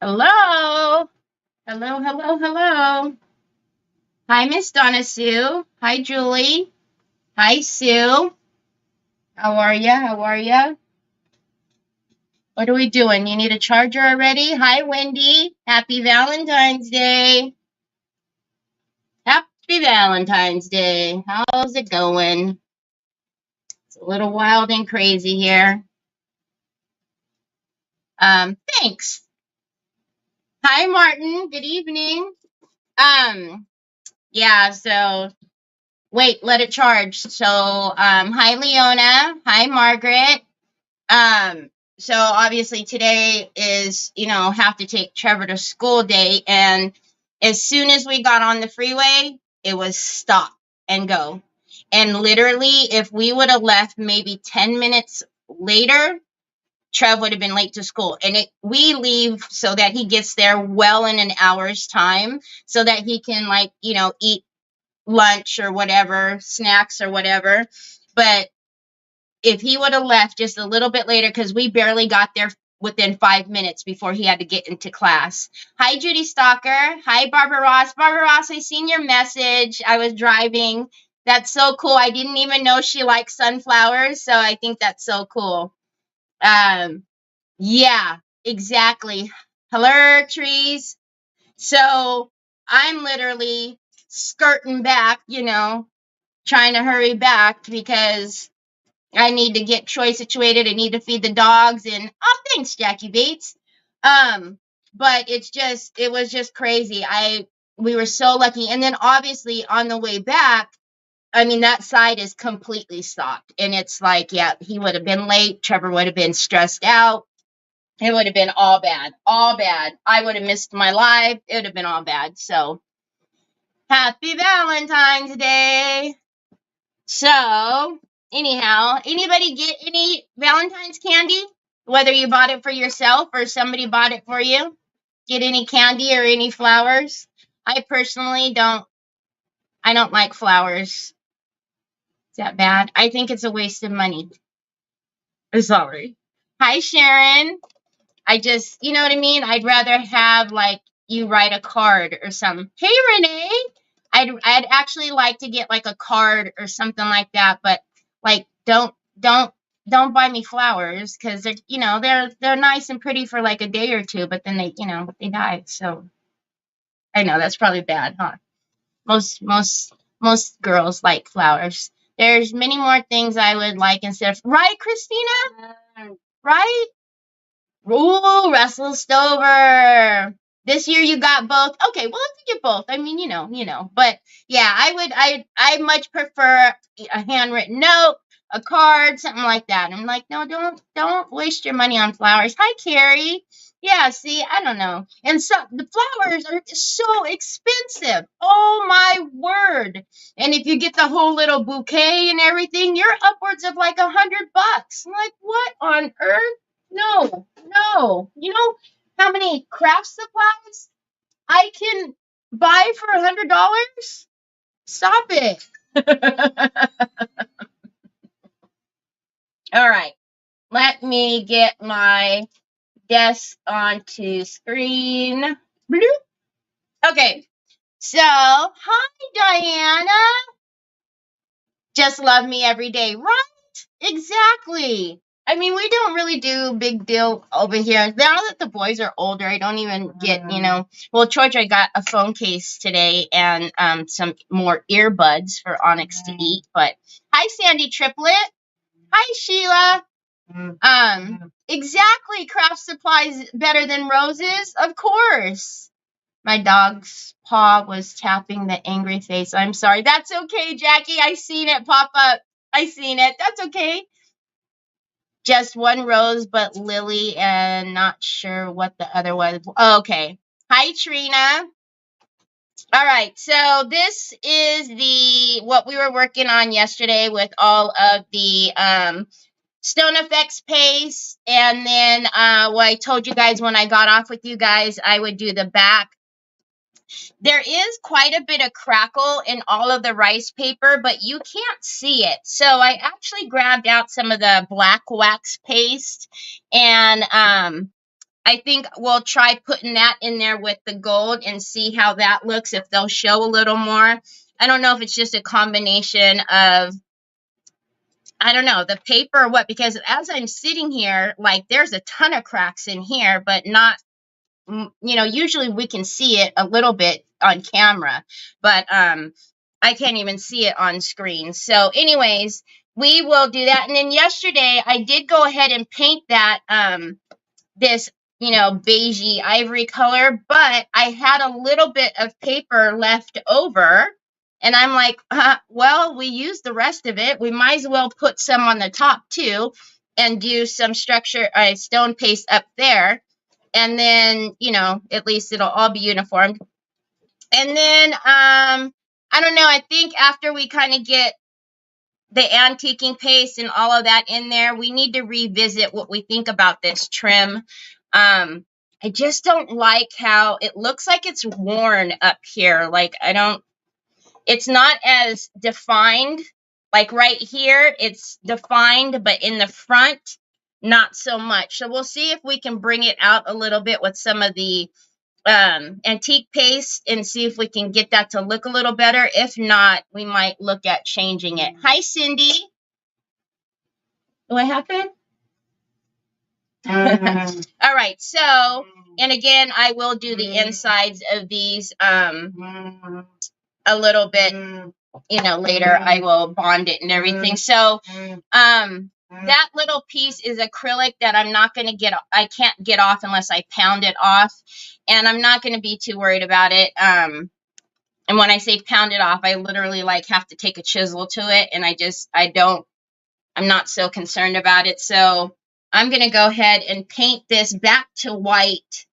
Hello. Hello, hello, hello. Hi, Miss Donna Sue. Hi, Julie. Hi, Sue. How are ya? How are ya? What are we doing? You need a charger already? Hi, Wendy. Happy Valentine's Day. Happy Valentine's Day. How's it going? It's a little wild and crazy here. Thanks. Hi, Martin. Good evening. Yeah, so wait, let it charge. So, hi, Leona. Hi, Margaret. Um, so obviously today is, have to take Trevor to school day. And as soon as we got on the freeway, it was stop and go. And literally, if we would have left maybe 10 minutes later, Trev would have been late to school. And we leave so that he gets there well in an hour's time so that he can, like, eat lunch or whatever, snacks or whatever. But if he would have left just a little bit later, because we barely got there within 5 minutes before he had to get into class. Hi, Judy Stalker. Hi, Barbara Ross. Barbara Ross, I seen your message. I was driving. That's so cool. I didn't even know she likes sunflowers, so I think that's so cool. Yeah, exactly. Hello, trees. So I'm literally skirting back, trying to hurry back because I need to get Troy situated. I need to feed the dogs. And oh, thanks, Jackie Bates. But it was just crazy. We were so lucky. And then obviously on the way back, I mean, that side is completely stopped. And it's like, yeah, he would have been late. Trevor would have been stressed out. It would have been all bad, all bad. I would have missed my life. It would have been all bad. So happy Valentine's Day. So anyhow, anybody get any Valentine's candy? Whether you bought it for yourself or somebody bought it for you? Get any candy or any flowers? I personally I don't like flowers. Is that bad? I think it's a waste of money. Sorry. Hi, Sharon. I just, you know what I mean? I'd rather have, like, you write a card or something. Hey, Renee. I'd actually like to get like a card or something like that, but like don't buy me flowers because they're nice and pretty for like a day or two, but then they die. So I know that's probably bad, huh? Most girls like flowers. There's many more things I would like instead of, right, Christina? Right? Ooh, Russell Stover. This year you got both. Okay, well, let's get both. I mean, But yeah, I much prefer a handwritten note, a card, something like that. I'm like, no, don't waste your money on flowers. Hi, Carrie. Yeah, see, I don't know. And so the flowers are so expensive. Oh my word. And if you get the whole little bouquet and everything, you're upwards of like $100. I'm like, what on earth? No, no. You know how many craft supplies I can buy for $100? Stop it. All right. Let me get my desk onto screen. Bloop. Okay. So, hi, Diana. Just love me every day. Right? Exactly. I mean, we don't really do big deal over here. Now that the boys are older, I don't even get, well, George, I got a phone case today and some more earbuds for Onyx to eat. But hi, Sandy Triplet. Hi, Sheila. Exactly. Craft supplies better than roses, of course. My dog's paw was tapping the angry face. I'm sorry. That's okay, Jackie. I seen it pop up. I seen it. That's okay. Just one rose, but lily, and not sure what the other was. Oh, okay. Hi, Trina. All right. So this is what we were working on yesterday with all of the Stone Effects paste. And then what I told you guys when I got off with you guys, I would do the back. There is quite a bit of crackle in all of the rice paper, but you can't see it. So I actually grabbed out some of the black wax paste and I think we'll try putting that in there with the gold and see how that looks, if they'll show a little more. I don't know if it's just a combination of, I don't know, the paper or what, because as I'm sitting here, like there's a ton of cracks in here, but not, you know, usually we can see it a little bit on camera, but I can't even see it on screen. So anyways, we will do that. And then yesterday I did go ahead and paint that this, you know, beigey ivory color, but I had a little bit of paper left over. And I'm like, well, we used the rest of it. We might as well put some on the top too and do some structure, stone paste up there. And then, you know, at least it'll all be uniform. And then, I don't know, I think after we kind of get the antiquing paste and all of that in there, we need to revisit what we think about this trim. I just don't like how it looks like it's worn up here. Like, it's not as defined. Like right here, it's defined, but in the front, not so much. So we'll see if we can bring it out a little bit with some of the antique paste and see if we can get that to look a little better. If not, we might look at changing it. Hi, Cindy. What happened? All right, so, and again, I will do the insides of these a little bit, you know, later. I will bond it and everything. So that little piece is acrylic that I'm not going to get, I can't get off unless I pound it off, and I'm not going to be too worried about it. And when I say pound it off, I literally like have to take a chisel to it, and I'm not so concerned about it. So I'm going to go ahead and paint this back to white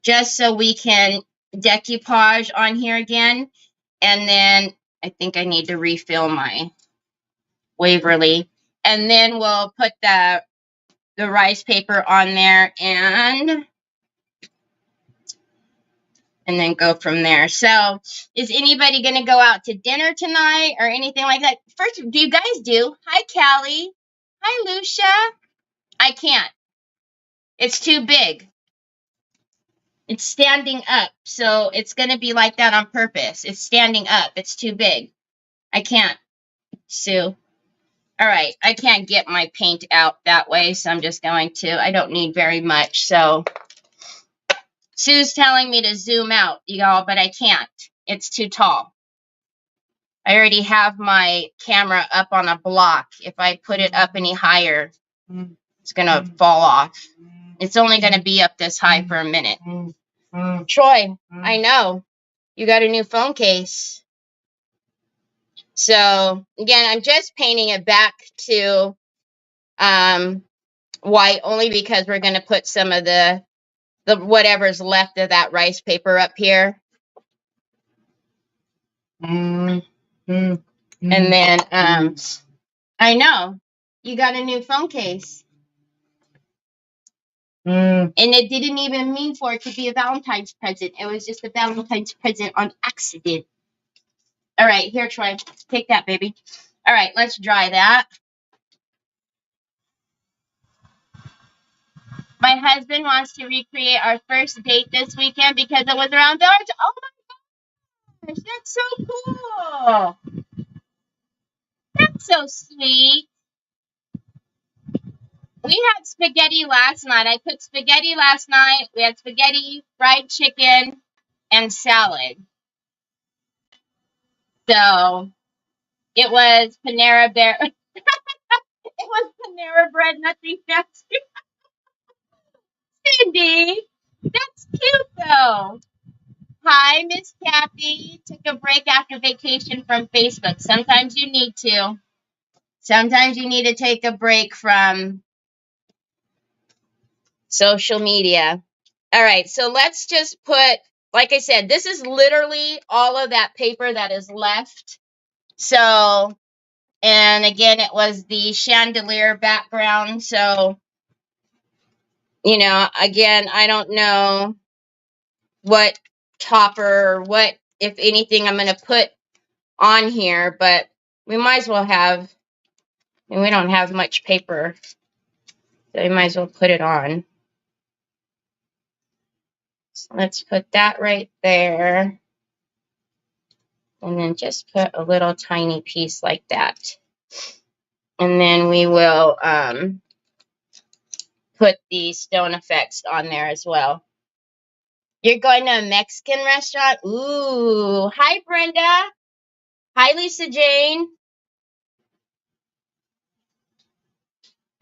just so we can decoupage on here again. And then I think I need to refill my Waverly. And then we'll put the rice paper on there and then go from there. So is anybody going to go out to dinner tonight or anything like that? First, do you guys do? Hi, Callie. Hi, Lucia. I can't. It's too big. It's standing up, so it's going to be like that on purpose. It's standing up. It's too big. I can't, Sue. All right, I can't get my paint out that way, so I'm just going to. I don't need very much, so Sue's telling me to zoom out, y'all, but I can't. It's too tall. I already have my camera up on a block. If I put it up any higher, it's going to fall off. It's only going to be up this high for a minute. Troy, I know. You got a new phone case. So, again, I'm just painting it back to white only because we're going to put some of the whatever's left of that rice paper up here. And then, I know. You got a new phone case. And it didn't even mean for it to be a Valentine's present. It was just a Valentine's present on accident. All right, here, Troy. Take that, baby. All right, let's dry that. My husband wants to recreate our first date this weekend because it was around Valentine's. Oh my gosh, that's so cool. That's so sweet. We had spaghetti last night. I cooked spaghetti last night. We had spaghetti, fried chicken, and salad. So it was Panera Bear. It was Panera Bread, nothing fancy. Cindy, that's cute though. Hi, Miss Kathy. Took a break after vacation from Facebook. Sometimes you need to. Sometimes you need to take a break from social media. All right, so let's just put, like I said, this is literally all of that paper that is left. So, and again, it was the chandelier background. So, you know, again, I don't know what topper or what, if anything, I'm going to put on here, but we might as well have, and we don't have much paper, so we might as well put it on. So let's put that right there. And then just put a little tiny piece like that. And then we will put the stone effects on there as well. You're going to a Mexican restaurant? Ooh. Hi, Brenda. Hi, Lisa Jane.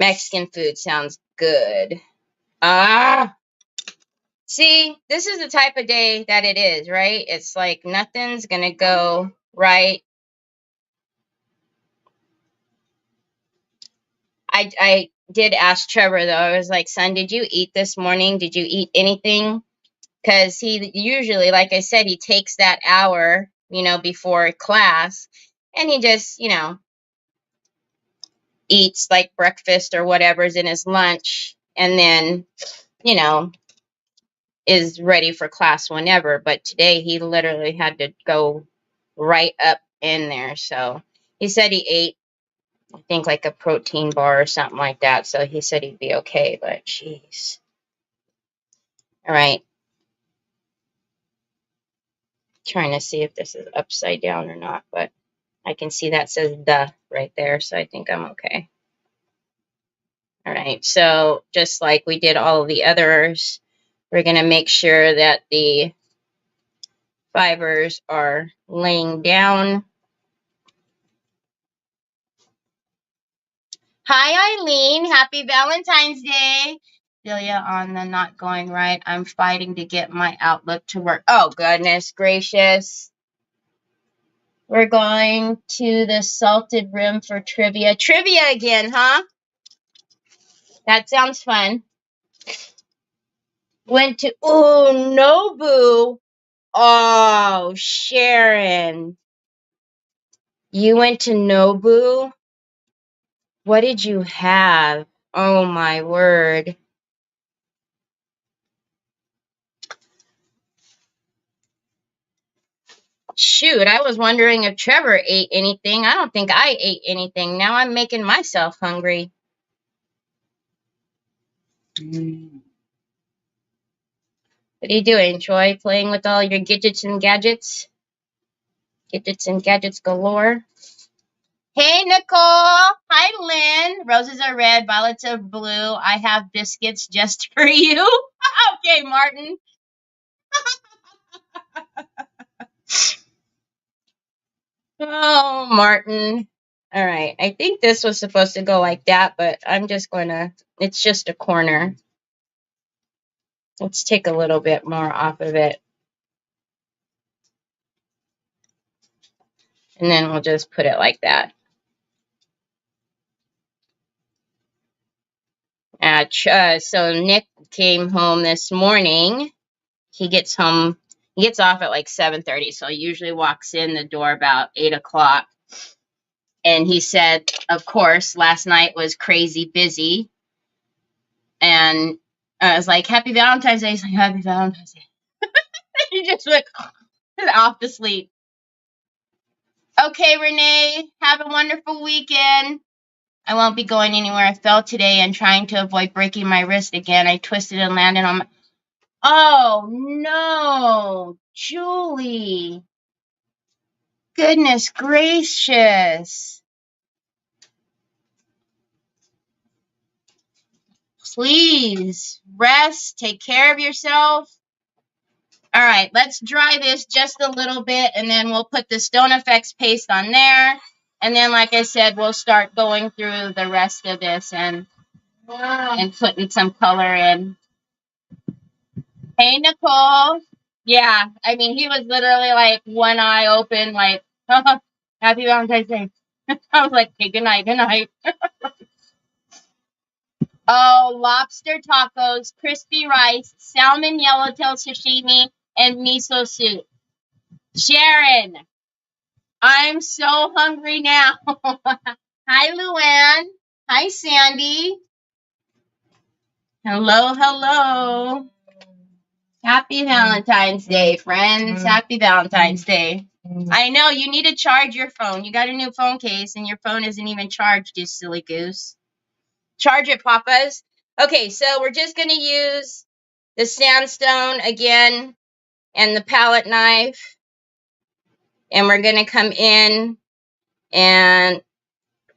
Mexican food sounds good. Ah. See, this is the type of day that it is, right? It's like nothing's going to go right. I did ask Trevor, though. I was like, son, did you eat this morning? Did you eat anything? Because he usually, like I said, he takes that hour, before class, and he just, eats like breakfast or whatever's in his lunch, and then, is ready for class whenever. But today he literally had to go right up in there. So he said he ate, I think, like a protein bar or something like that. So he said he'd be okay, but jeez. All right. Trying to see if this is upside down or not, but I can see that says "the" right there, so I think I'm okay. All right, so just like we did all of the others, we're going to make sure that the fibers are laying down. Hi, Eileen. Happy Valentine's Day. Delia on the not going right. I'm fighting to get my Outlook to work. Oh, goodness gracious. We're going to the Salted Rim for trivia. Trivia again, huh? That sounds fun. Went to, Nobu. Oh, Sharon. You went to Nobu? What did you have? Oh, my word. Shoot, I was wondering if Trevor ate anything. I don't think I ate anything. Now I'm making myself hungry. What are you doing, Troy? Playing with all your gadgets and gadgets? Gadgets and gadgets galore. Hey, Nicole. Hi, Lynn. Roses are red, violets are blue. I have biscuits just for you. Okay, Martin. Oh, Martin. All right. I think this was supposed to go like that, but I'm just going to, it's just a corner. Let's take a little bit more off of it. And then we'll just put it like that. So Nick came home this morning. He gets off at like 7:30. So he usually walks in the door about 8 o'clock. And he said, of course, last night was crazy busy. And I was like, Happy Valentine's Day. He's like, Happy Valentine's Day. He just went off to sleep. Okay, Renee, have a wonderful weekend. I won't be going anywhere. I fell today and trying to avoid breaking my wrist again. I twisted and landed on my... Oh, no. Julie. Goodness gracious. Please rest. Take care of yourself. All right, let's dry this just a little bit, and then we'll put the Stone Effects paste on there. And then, like I said, we'll start going through the rest of this and putting some color in. Hey, Nicole. Yeah, I mean, he was literally like one eye open, like, Happy Valentine's Day. I was like, okay, good night, good night. Oh, lobster tacos, crispy rice, salmon yellowtail sashimi, and miso soup. Sharon, I'm so hungry now. Hi, Luann. Hi, Sandy. Hello, hello. Happy Valentine's Day, friends. Happy Valentine's Day. I know, you need to charge your phone. You got a new phone case, and your phone isn't even charged, you silly goose. Charge it, papas. Okay, so we're just going to use the sandstone again and the palette knife. And we're going to come in and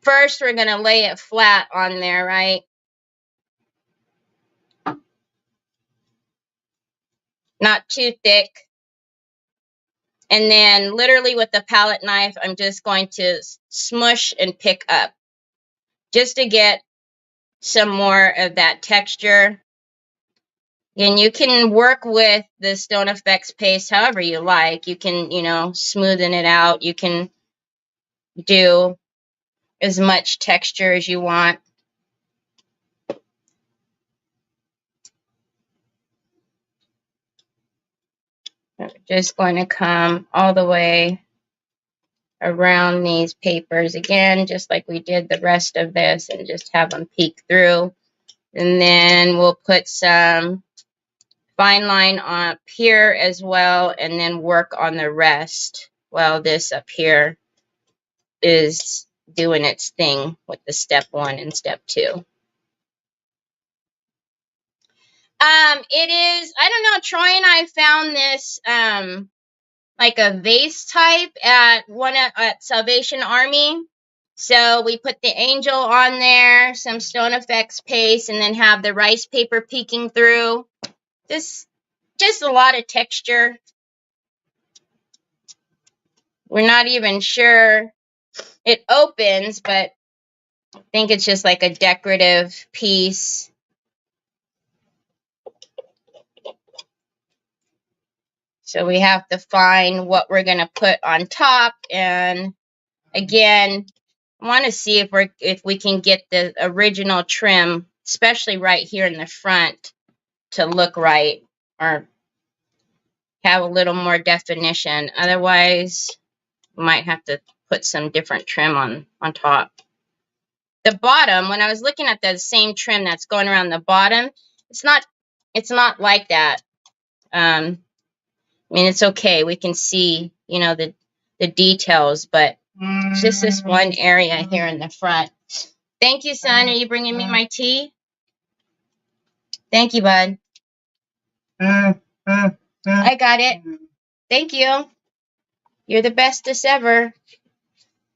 first we're going to lay it flat on there, right? Not too thick. And then literally with the palette knife, I'm just going to smush and pick up just to get some more of that texture. And you can work with the Stone Effects paste however you like. You can, you know, smoothen it out. You can do as much texture as you want. I'm just going to come all the way around these papers again, just like we did the rest of this, and just have them peek through. And then we'll put some fine line up here as well, and then work on the rest while this up here is doing its thing with the step 1 and step 2. It is, I don't know, Troy and I found this like a vase type at Salvation Army. So we put the angel on there, some Stone Effects paste, and then have the rice paper peeking through. Just a lot of texture. We're not even sure it opens, but I think it's just like a decorative piece. So we have to find what we're going to put on top. And again, I want to see if we can get the original trim, especially right here in the front, to look right or have a little more definition. Otherwise, we might have to put some different trim on top. The bottom, when I was looking at the same trim that's going around the bottom, it's not like that. I mean, it's okay. We can see, you know, the details, but it's just this one area here in the front. Thank you, son. Are you bringing me my tea? Thank you, bud. I got it. Thank you. You're the bestest ever.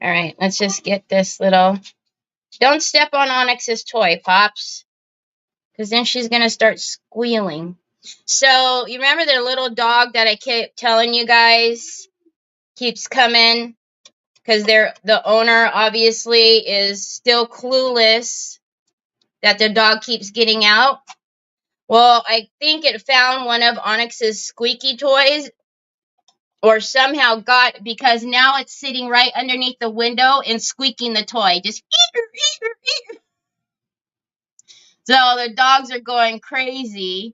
All right, let's just get this little... Don't step on Onyx's toy, Pops, because then she's going to start squealing. So, you remember the little dog that I kept telling you guys keeps coming? Because the owner, obviously, is still clueless that the dog keeps getting out. Well, I think it found one of Onyx's squeaky toys, or somehow got, because now it's sitting right underneath the window and squeaking the toy. Just so the dogs are going crazy.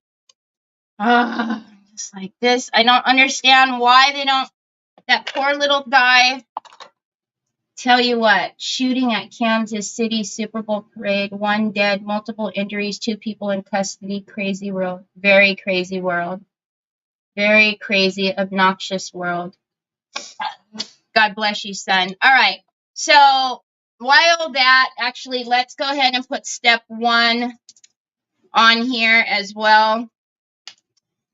Just like this. I don't understand why they don't. That poor little guy. Tell you what, shooting at Kansas City Super Bowl parade, 1 dead, multiple injuries, 2 people in custody. Crazy world. Very crazy world. Very crazy, obnoxious world. God bless you, son. All right. So while that, actually, let's go ahead and put step 1 on here as well.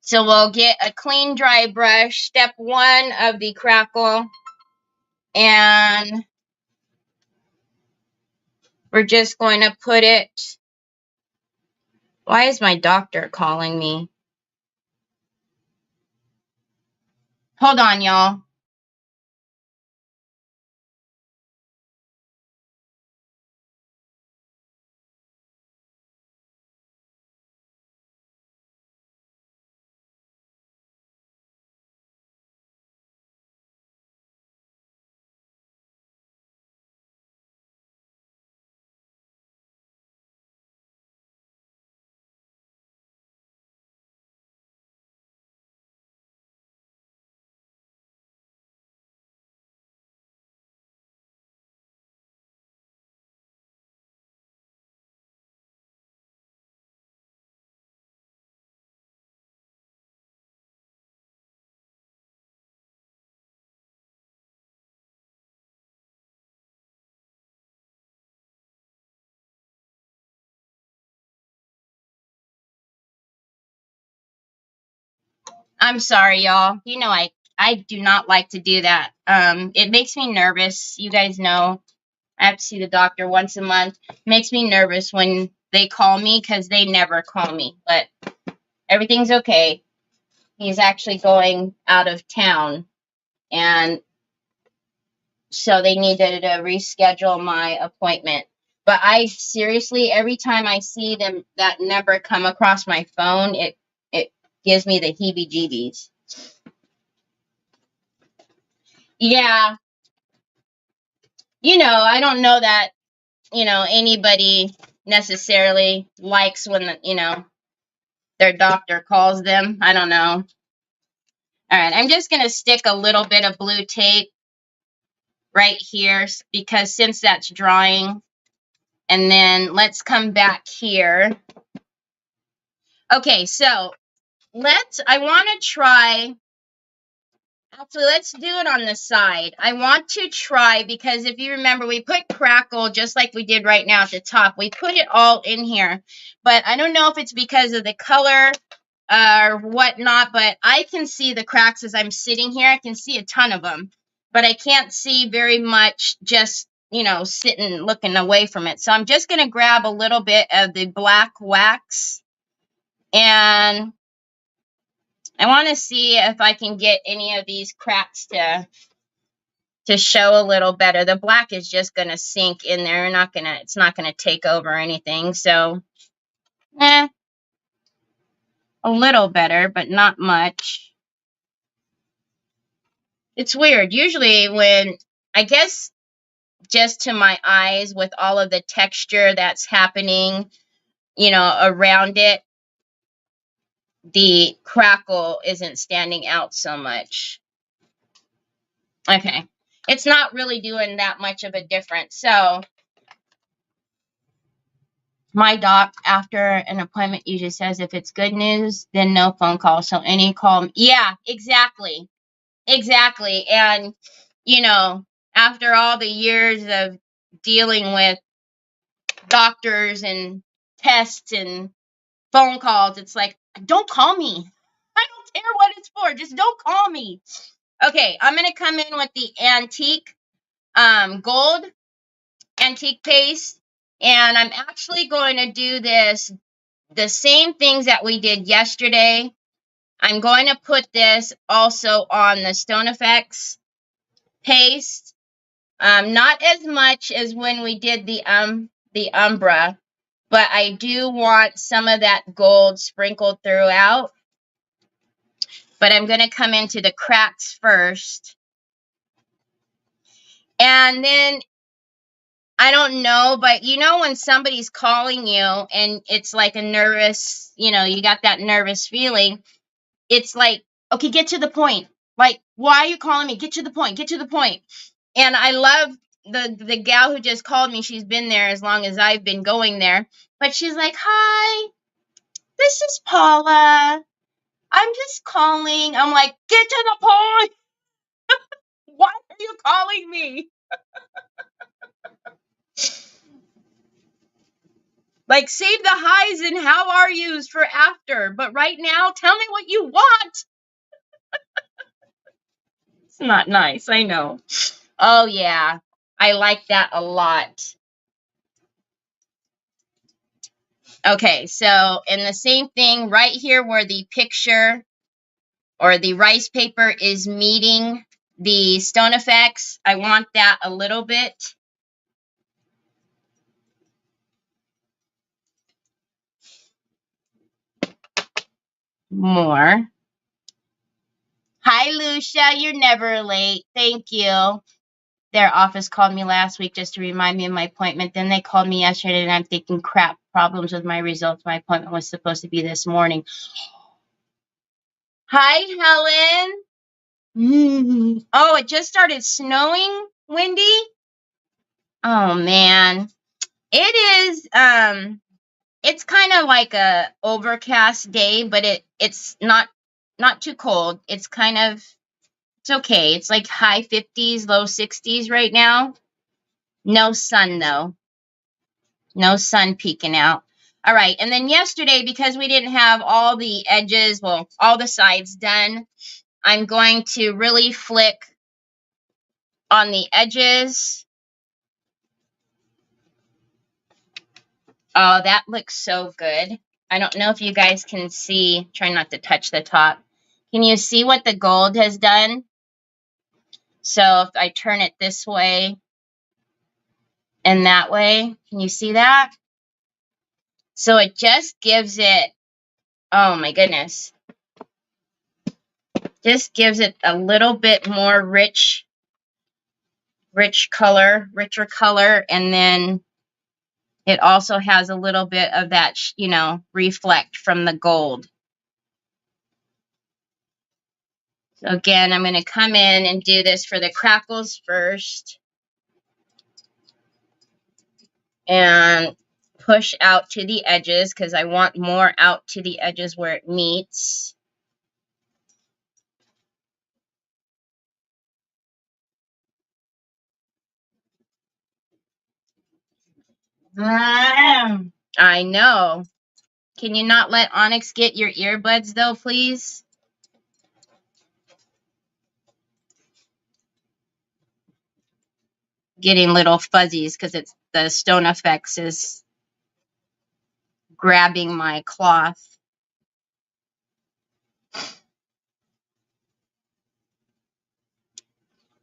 So we'll get a clean, dry brush, step 1 of the crackle, and we're just going to put it... Why is my doctor calling me? Hold on, y'all. I'm sorry, y'all. You know, I do not like to do that. It makes me nervous. You guys know I have to see the doctor once a month. It makes me nervous when they call me because they never call me. But everything's okay. He's actually going out of town, and so they needed to reschedule my appointment. But I seriously, every time I see them, that number come across my phone, it gives me the heebie-jeebies. Yeah, I don't know that, anybody necessarily likes when, their doctor calls them. I don't know. All right, I'm just going to stick a little bit of blue tape right here because since that's drying, and then let's come back here. Okay, so I want to try, actually, let's do it on the side. I want to try, because if you remember, we put crackle just like we did right now at the top. We put it all in here, but I don't know if it's because of the color or whatnot, but I can see the cracks as I'm sitting here. I can see a ton of them, but I can't see very much just, sitting, looking away from it. So I'm just going to grab a little bit of the black wax, and I want to see if I can get any of these cracks to show a little better. The black is just going to sink in there. It's not going to take over anything. So, a little better, but not much. It's weird. Usually when, I guess, just to my eyes with all of the texture that's happening, around it, the crackle isn't standing out so much. Okay. It's not really doing that much of a difference. So my doc after an appointment usually says if it's good news, then no phone call. So any call. Yeah, exactly. Exactly. And, after all the years of dealing with doctors and tests and phone calls, it's like, don't call me. I don't care what it's for. Just don't call me. Okay, I'm going to come in with the antique gold antique paste, and I'm actually going to do the same things that we did yesterday. I'm going to put this also on the Stone Effects paste. Not as much as when we did the Umbra, but I do want some of that gold sprinkled throughout. But I'm going to come into the cracks first. And then, I don't know, but when somebody's calling you and it's like a nervous, you got that nervous feeling, it's like, okay, get to the point. Like, why are you calling me? Get to the point. Get to the point. And I love the gal who just called me. She's been there as long as I've been going there. But she's like, hi, this is Paula. I'm just calling. I'm like, get to the point. Why are you calling me? Like, save the highs and how are yous for after. But right now, tell me what you want. It's not nice, I know. Oh, yeah. I like that a lot. Okay, so, and the same thing right here where the picture or the rice paper is meeting the Stone Effects, I want that a little bit. More. Hi, Lucia. You're never late. Thank you. Their office called me last week just to remind me of my appointment. Then they called me yesterday, and I'm thinking, crap, problems with my results. My appointment was supposed to be this morning. Hi, Helen. Oh, it just started snowing, Wendy? Oh, man. It is, it's kind of like a overcast day, but it's not too cold. It's okay. It's like high 50s, low 60s right now. No sun, though. No sun peeking out. All right, and then yesterday, because we didn't have all the edges, well, all the sides done, I'm going to really flick on the edges. Oh, that looks so good. I don't know if you guys can see. Try not to touch the top. Can you see what the gold has done? So if I turn it this way and that way, can you see that? So it just gives it, oh my goodness, just gives it a little bit more richer color, and then it also has a little bit of that, you know, reflect from the gold. So again, I'm going to come in and do this for the crackles first. And push out to the edges because I want more out to the edges where it meets. I know. Can you not let Onyx get your earbuds though, please? Getting little fuzzies because it's the Stone Effects is grabbing my cloth.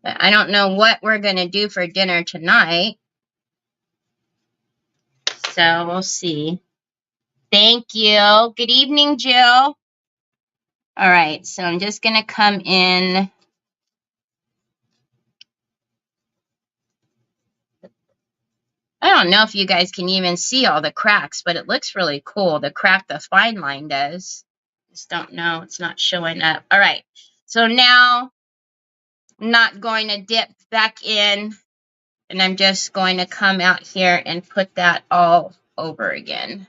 But I don't know what we're going to do for dinner tonight. So we'll see. Thank you. Good evening, Jill. All right, so I'm just going to come in. I don't know if you guys can even see all the cracks, but it looks really cool. The crack the fine line does. Just don't know. It's not showing up. All right. So now I'm not going to dip back in, and I'm just going to come out here and put that all over again.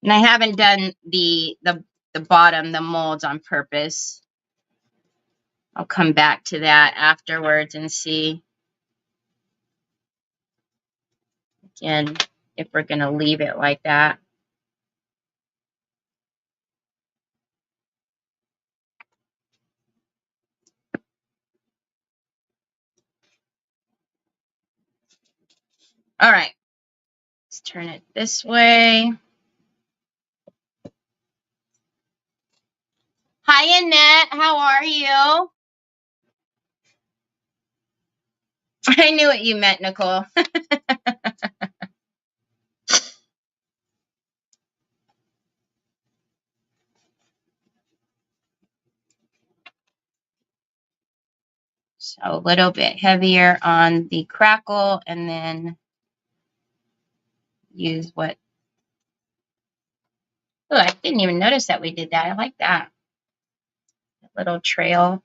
And I haven't done the bottom, the molds on purpose. I'll come back to that afterwards and see again if we're going to leave it like that. All right. Let's turn it this way. Hi, Annette. How are you? I knew what you meant, Nicole. So a little bit heavier on the crackle and then use what... Oh, I didn't even notice that we did that. I like that. A little trail.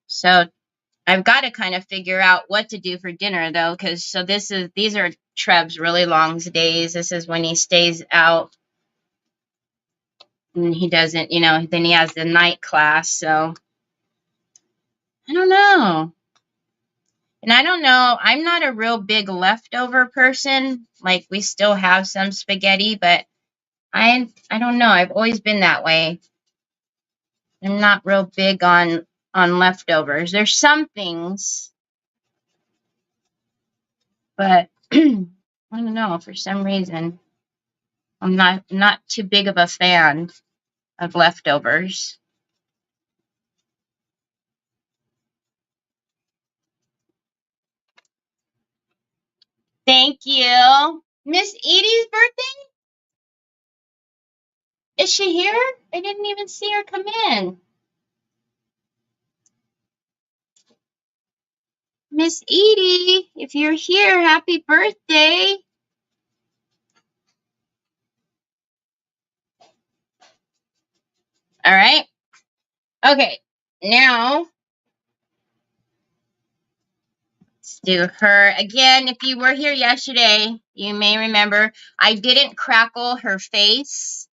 So I've got to kind of figure out what to do for dinner though, because so these are Trev's really long days. This is when he stays out and he doesn't, you know, then he has the night class. So I don't know. And I don't know, I'm not a real big leftover person. Like we still have some spaghetti, but I don't know. I've always been that way. I'm not real big on leftovers. There's some things, but I don't know, for some reason I'm not too big of a fan of leftovers. Thank you. Miss Edie's birthday? Is she here? I didn't even see her come in. Miss Edie, if you're here, happy birthday. All right. Okay. Now, let's do her. Again, if you were here yesterday, you may remember I didn't crackle her face.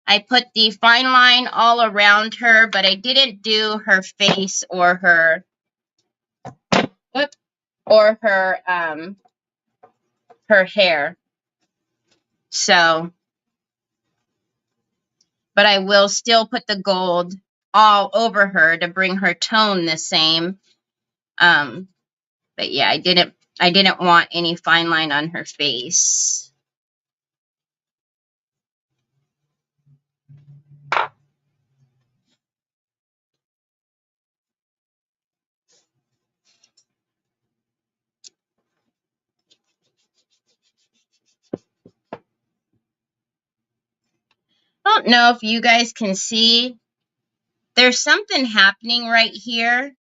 I put the fine line all around her, but I didn't do her face or her, her hair. So, but I will still put the gold all over her to bring her tone the same. But yeah, I didn't want any fine line on her face. I don't know if you guys can see. There's something happening right here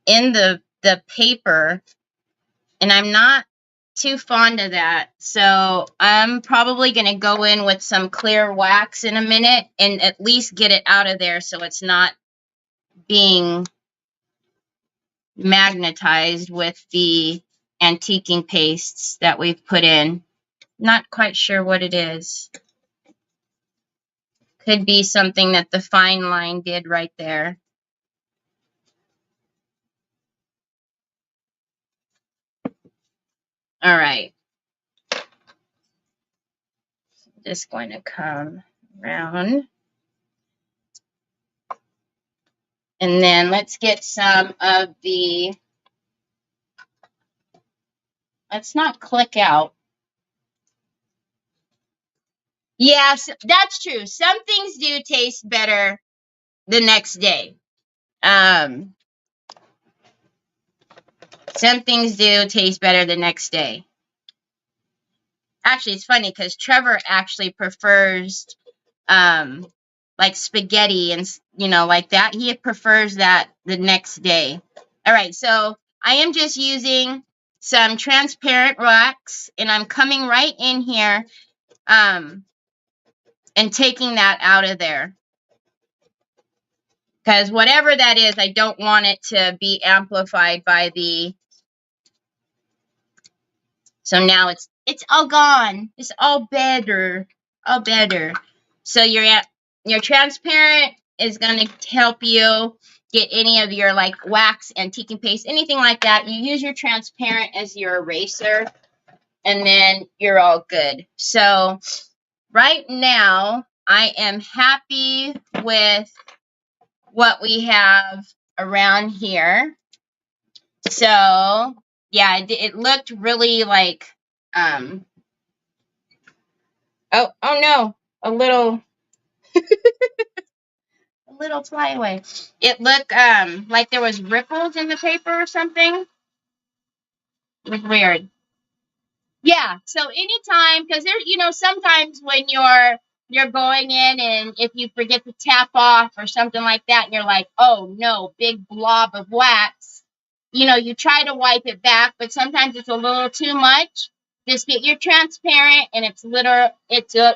in the paper, and I'm not too fond of that. So I'm probably going to go in with some clear wax in a minute and at least get it out of there so it's not being magnetized with the antiquing pastes that we've put in. Not quite sure what it is. Could be something that the fine line did right there. All right. Just going to come around. And then let's get some of the, let's not click out. Yes, that's true. Some things do taste better the next day. Some things do taste better the next day. Actually, it's funny because Trevor actually prefers like spaghetti and, you know, like that. He prefers that the next day. All right, so I am just using some transparent wax, and I'm coming right in here and taking that out of there. Because whatever that is, I don't want it to be amplified by the... So now it's all gone. It's all better. All better. So your transparent is going to help you get any of your like wax, antiquing paste, anything like that. You use your transparent as your eraser, and then you're all good. So right now, I am happy with what we have around here. So yeah, it looked really like oh no, a little flyaway. It looked like there was ripples in the paper or something. It was weird. Yeah, so anytime, because there, you know, sometimes when you're going in and if you forget to tap off or something like that, and you're like, oh no, big blob of wax, you know, you try to wipe it back, but sometimes it's a little too much. Just get your transparent, and it's an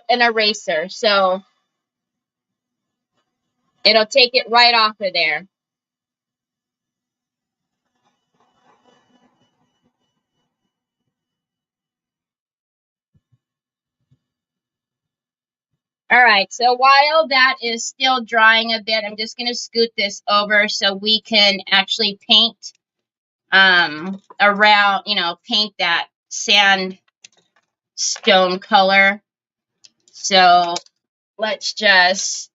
eraser, so it'll take it right off of there. All right, so while that is still drying a bit, I'm just going to scoot this over so we can actually paint around, you know, paint that sandstone color. So let's just,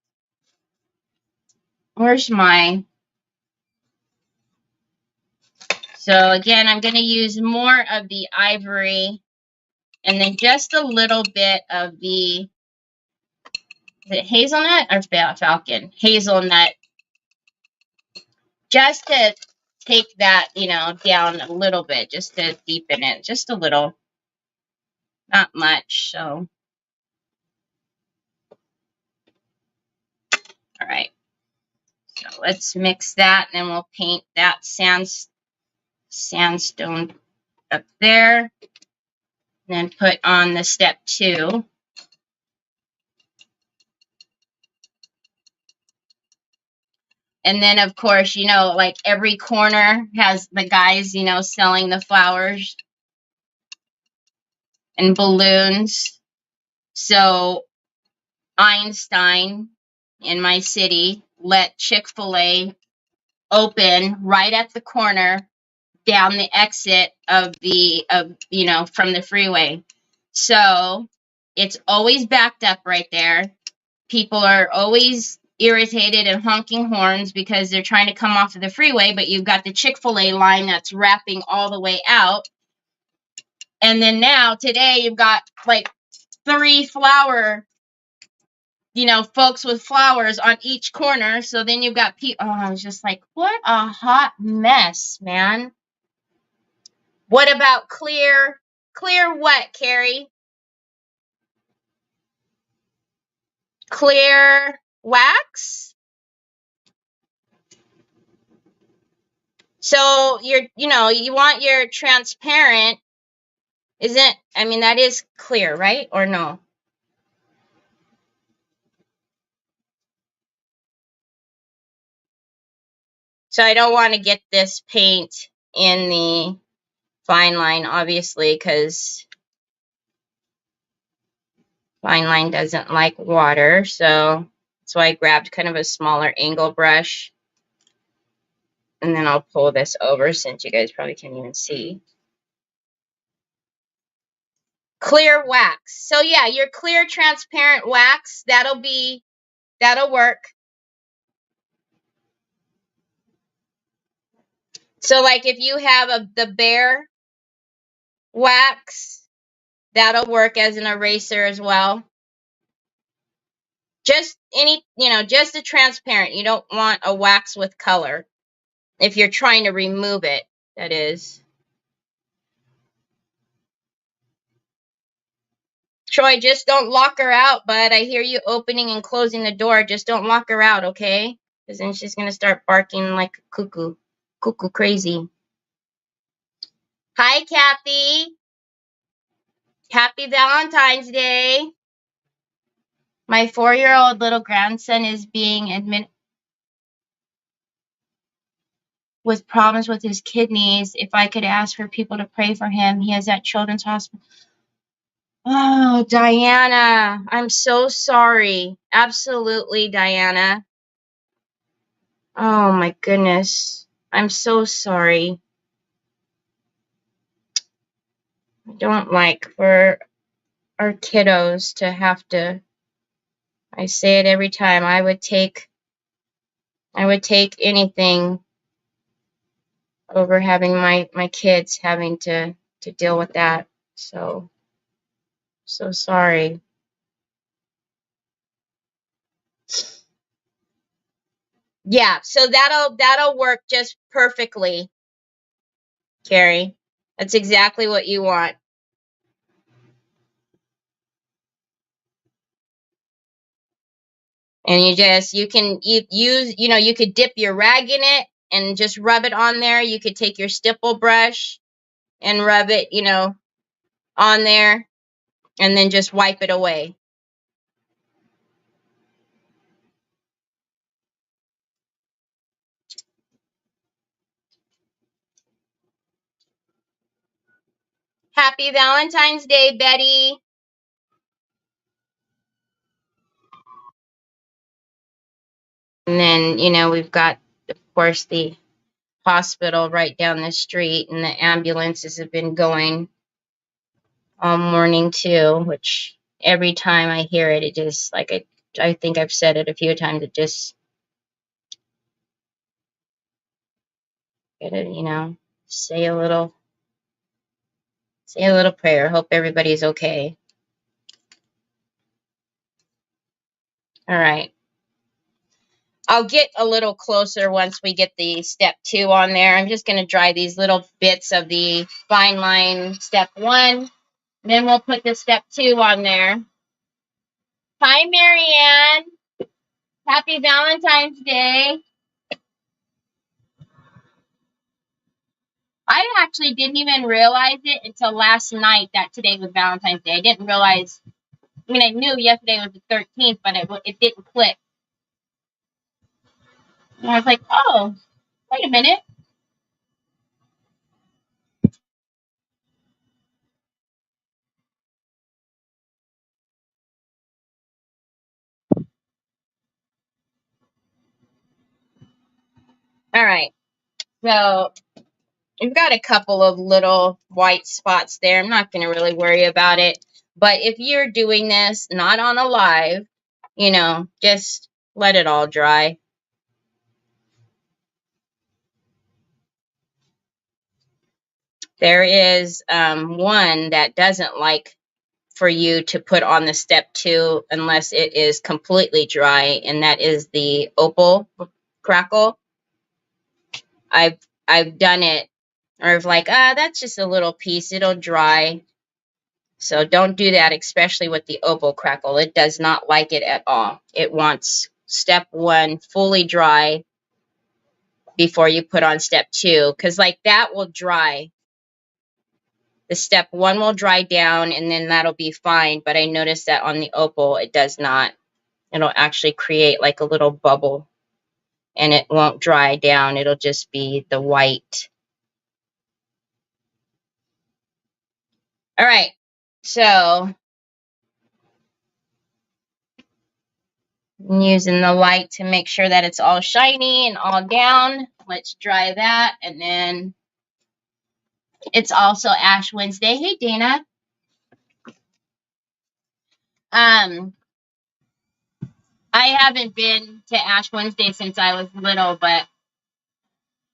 where's my, so again, I'm going to use more of the ivory and then just a little bit of the, is it hazelnut or falcon? Hazelnut, just to take that, you know, down a little bit, just to deepen it, just a little, not much. So, all right. So let's mix that, and then we'll paint that sandstone up there. And then put on the step 2. And then, of course, you know, like every corner has the guys, you know, selling the flowers and balloons. So Einstein in my city let Chick-fil-A open right at the corner down the exit of you know, from the freeway. So it's always backed up right there. People are always irritated and honking horns because they're trying to come off of the freeway, but you've got the Chick-fil-A line that's wrapping all the way out. And then now today you've got like 3 flower, you know, folks with flowers on each corner. So then you've got people. Oh, I was just like, what a hot mess, man. What about clear what, Carrie? Clear wax? So you know, you want your transparent, isn't, I mean, that is clear, right? Or no? So I don't want to get this paint in the fine line, obviously, because fine line doesn't like water. So that's why I grabbed kind of a smaller angle brush. And then I'll pull this over since you guys probably can't even see. Clear wax. So yeah, your clear transparent wax, that'll work. So like if you have the bare wax, that'll work as an eraser as well. Just any, you know, just a transparent. You don't want a wax with color. If you're trying to remove it, that is. Troy, just don't lock her out, bud. I hear you opening and closing the door. Just don't lock her out, okay? Because then she's going to start barking like a cuckoo. Cuckoo crazy. Hi, Kathy. Happy Valentine's Day. My 4-year-old little grandson is being admitted with problems with his kidneys. If I could ask for people to pray for him, he is at Children's Hospital. Oh, Diana, I'm so sorry. Absolutely, Diana. Oh, my goodness. I'm so sorry. I don't like for our kiddos to have to, I say it every time, I would take anything over having my kids having to deal with that. So sorry. Yeah, so that'll work just perfectly, Carrie. That's exactly what you want. And you can use, you know, you could dip your rag in it and just rub it on there. You could take your stipple brush and rub it, you know, on there and then just wipe it away. Happy Valentine's Day, Betty. And then, you know, we've got, of course, the hospital right down the street, and the ambulances have been going all morning too, which every time I hear it, it just, like, I think I've said it a few times, it just, you know, say a little prayer. Hope everybody's okay. All right. I'll get a little closer once we get the step 2 on there. I'm just going to dry these little bits of the fine line step 1. Then we'll put the step 2 on there. Hi, Marianne. Happy Valentine's Day. I actually didn't even realize it until last night that today was Valentine's Day. I didn't realize, I mean, I knew yesterday was the 13th, but it didn't click. And I was like, oh, wait a minute. All right. So we've got a couple of little white spots there. I'm not going to really worry about it. But if you're doing this not on a live, you know, just let it all dry. There is one that doesn't like for you to put on the step 2 unless it is completely dry, and that is the opal crackle. I've done it, or if like, that's just a little piece, it'll dry. So don't do that, especially with the opal crackle. It does not like it at all. It wants step 1 fully dry before you put on step 2, because like that will dry. The step 1 will dry down and then that'll be fine. But I noticed that on the opal, it does not. It'll actually create like a little bubble and it won't dry down. It'll just be the white. All right. So I'm using the light to make sure that it's all shiny and all down. Let's dry that. And then it's also Ash Wednesday. Hey, Dana. I haven't been to Ash Wednesday since I was little, but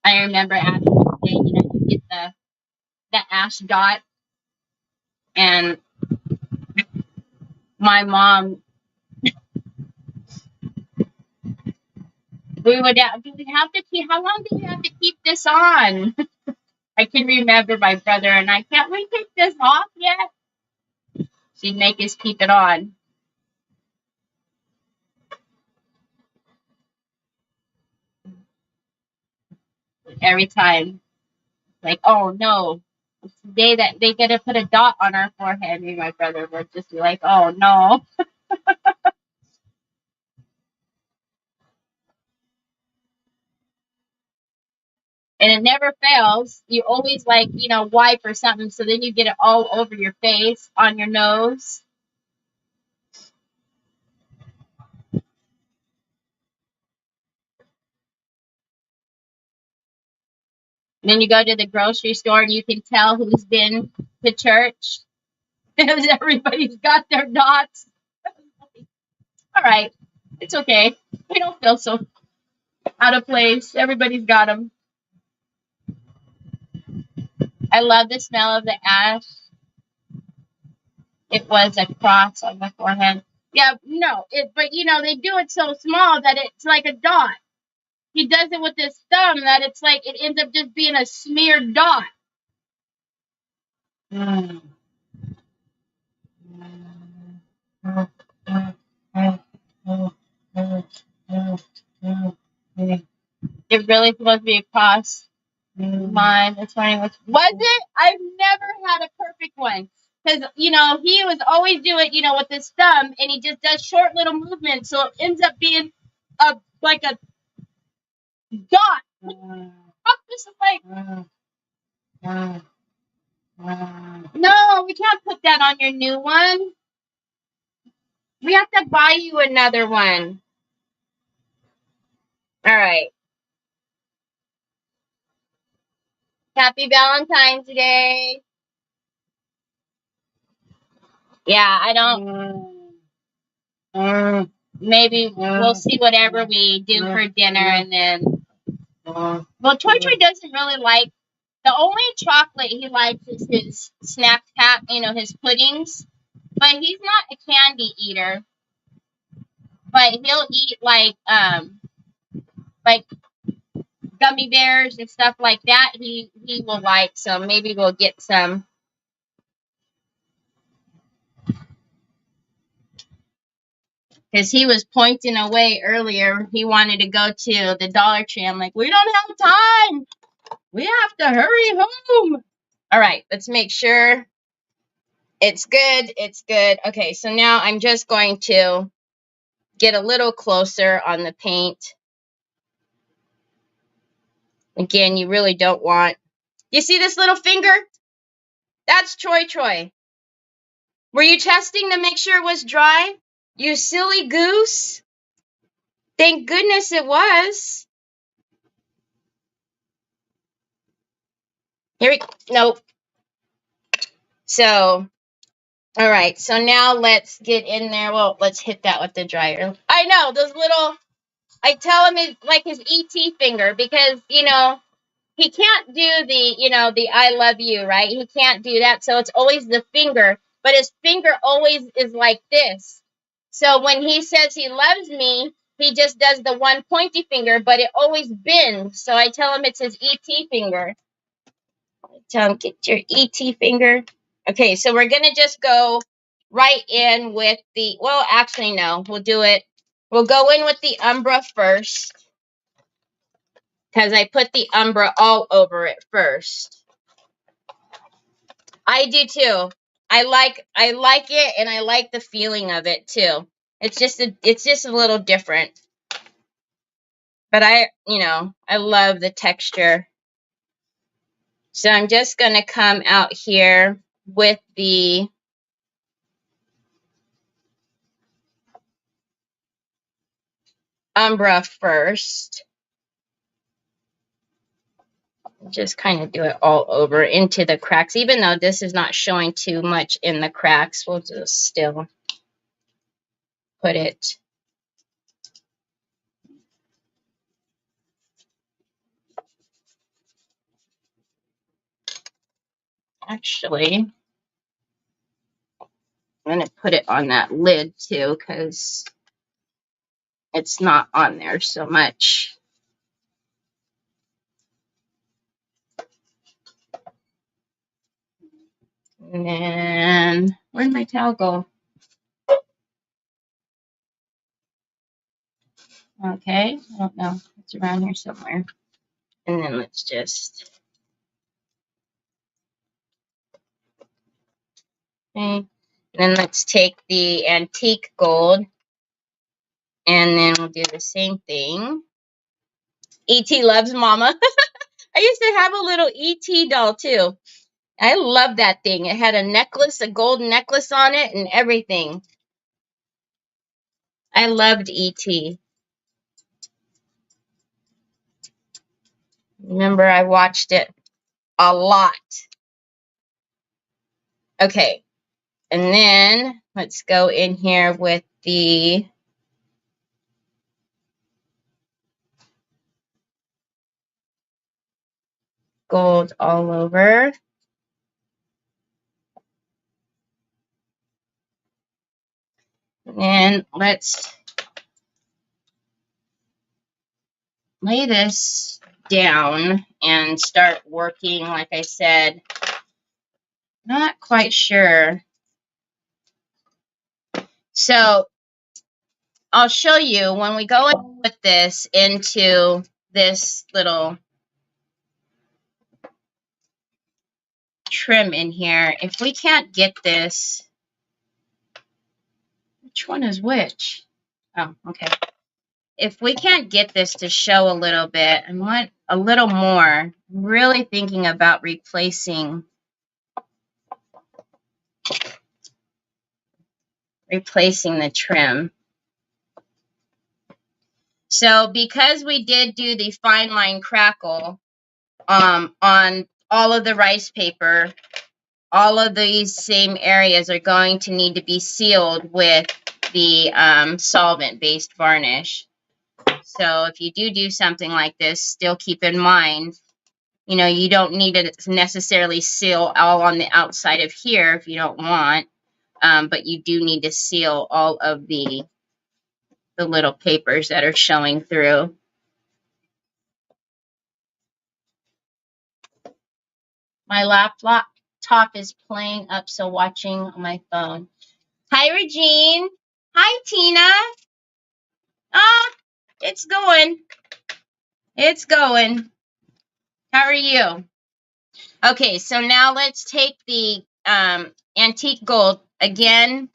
I remember Ash Wednesday, you know, you get the ash dot, and my mom, we would have to keep, how long do we have to keep this on? I can remember my brother and I, can't we take this off yet? She'd make us keep it on. Every time. Like, oh no, it's the day that they get to put a dot on our forehead. Me and my brother would just be like, oh no. And it never fails. You always like, you know, wipe or something, so then you get it all over your face, on your nose. And then you go to the grocery store and you can tell who's been to church because everybody's got their dots. All right, it's okay. We don't feel so out of place. Everybody's got them. I love the smell of the ash. It was a cross on my forehead. Yeah, no, but you know, they do it so small that it's like a dot. He does it with his thumb that it's like it ends up just being a smeared dot. Mm. It really supposed to be a cross. Mine, it's funny. Was it? I've never had a perfect one. Because, you know, he was always doing, you know, with his thumb, and he just does short little movements, so it ends up being like a dot. This is like, no, we can't put that on your new one. We have to buy you another one. All right. Happy Valentine's Day. Yeah, I don't. Maybe we'll see whatever we do for dinner, and then. Well, Toy Toy doesn't really like. The only chocolate he likes is his snack pack, you know, his puddings. But he's not a candy eater. But he'll eat like gummy bears and stuff like that. He will like, so maybe we'll get some. Because he was pointing away earlier. He wanted to go to the Dollar Tree. I'm like, we don't have time. We have to hurry home. All right, let's make sure it's good. It's good. Okay, so now I'm just going to get a little closer on the paint. Again, you really don't want. You see this little finger? That's Troy. Were you testing to make sure it was dry? You silly goose. Thank goodness it was. Here we go. Nope. So, all right. So now let's get in there. Well, let's hit that with the dryer. I know, those little, I tell him it's like his ET finger because, you know, he can't do the, you know, the I love you, right? He can't do that. So it's always the finger, but his finger always is like this. So when he says he loves me, he just does the one pointy finger, but it always bends. So I tell him it's his ET finger. I tell him, get your ET finger. Okay, so we're going to just go right in with the, well, actually, no, we'll do it. We'll go in with the Umbra first, because I put the Umbra all over it first. I do too. I like it, and I like the feeling of it too. It's just a little different. But I love the texture. So I'm just going to come out here with the Umbra first. Just kind of do it all over into the cracks. Even though this is not showing too much in the cracks, we'll just still put it. Actually, I'm going to put it on that lid too, because it's not on there so much. And then, where'd my towel go? Okay, I don't know. It's around here somewhere. And then let's just... Okay. And then let's take the antique gold. And then we'll do the same thing. E.T. loves Mama. I used to have a little E.T. doll too. I love that thing. It had a necklace, a gold necklace on it and everything. I loved E.T. Remember, I watched it a lot. Okay. And then let's go in here with the gold all over. And let's lay this down and start working. Like I said, not quite sure. So I'll show you when we go in with this into this little trim in here. If we can't get this, which one is which? Oh, okay. If we can't get this to show a little bit, I want a little more. I'm really thinking about replacing the trim. So because we did do the fine line crackle on all of the rice paper, all of these same areas are going to need to be sealed with the solvent-based varnish. So if you do something like this, still keep in mind, you know, you don't need to necessarily seal all on the outside of here if you don't want, but you do need to seal all of the little papers that are showing through. My laptop is playing up, so watching on my phone. Hi, Regine. Hi, Tina. Ah, it's going. It's going. How are you? Okay, so now let's take the antique gold again,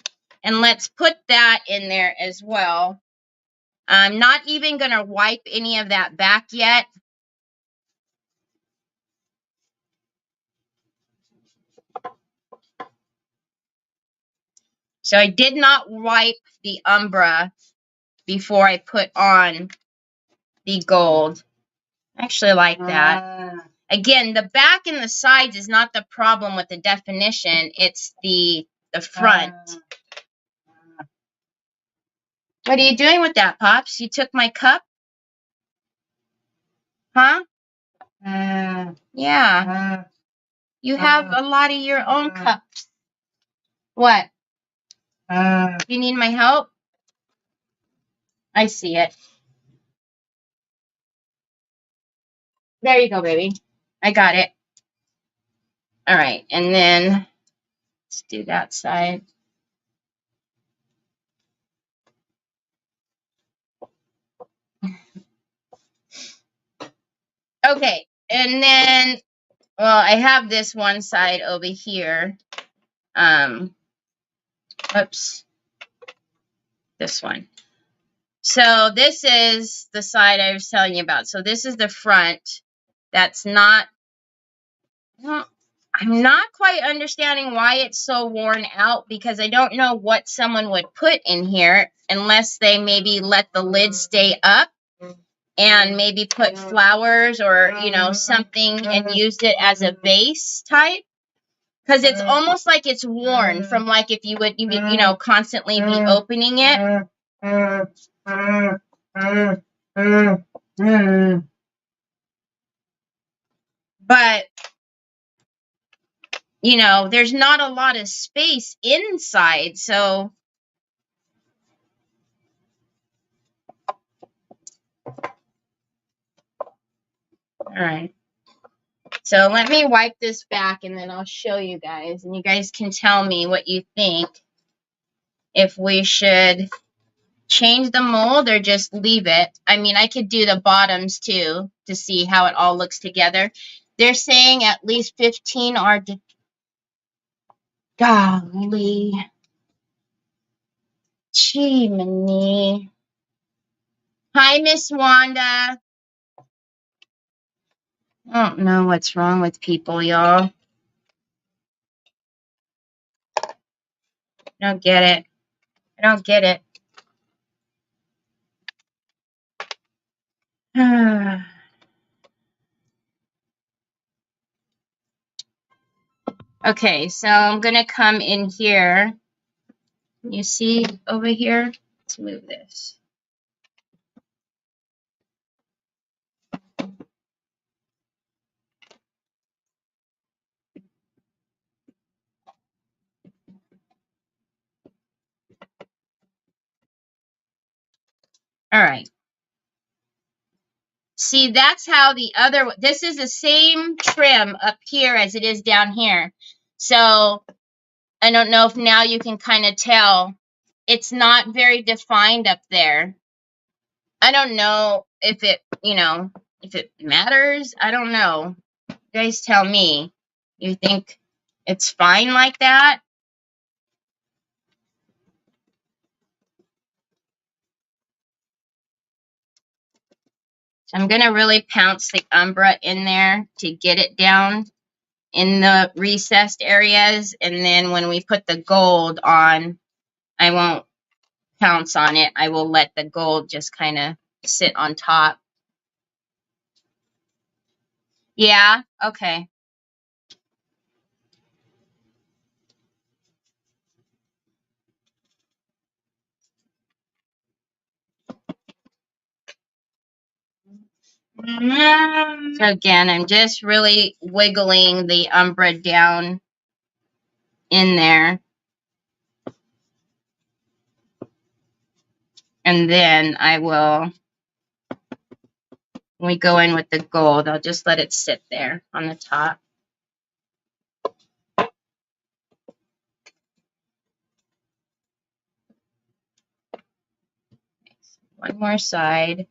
and let's put that in there as well. I'm not even going to wipe any of that back yet. So I did not wipe the umbra before I put on the gold. I actually like that. Again, the back and the sides is not the problem with the definition. It's the front. What are you doing with that, Pops? You took my cup? Huh? Yeah. You have a lot of your own cups. What? You need my help? I see it. There you go, baby. I got it. All right, and then let's do that side. Okay, and then, well, I have this one side over here. Oops. This one. So this is the side I was telling you about. So this is the front. That's not, well, I'm not quite understanding why it's so worn out, because I don't know what someone would put in here unless they maybe let the lid stay up and maybe put flowers or, you know, something and used it as a vase type. Because it's almost like it's worn from, like, if you would, you know, constantly be opening it. But, you know, there's not a lot of space inside, so. All right. So let me wipe this back and then I'll show you guys. And you guys can tell me what you think. If we should change the mold or just leave it. I mean, I could do the bottoms too to see how it all looks together. They're saying at least 15 are... Golly. Chimney. Hi, Miss Wanda. I don't know what's wrong with people, y'all. I don't get it. I don't get it. Okay, so I'm going to come in here. You see over here? Let's move this. All right. See, that's how the other, this is the same trim up here as it is down here. So I don't know if now you can kind of tell. It's not very defined up there. I don't know if it, you know, if it matters. I don't know. You guys tell me. You think it's fine like that? So I'm going to really pounce the umbra in there to get it down in the recessed areas. And then when we put the gold on, I won't pounce on it. I will let the gold just kind of sit on top. Yeah, okay. So again, I'm just really wiggling the umbra down in there. And then I will, when we go in with the gold, I'll just let it sit there on the top. One more side.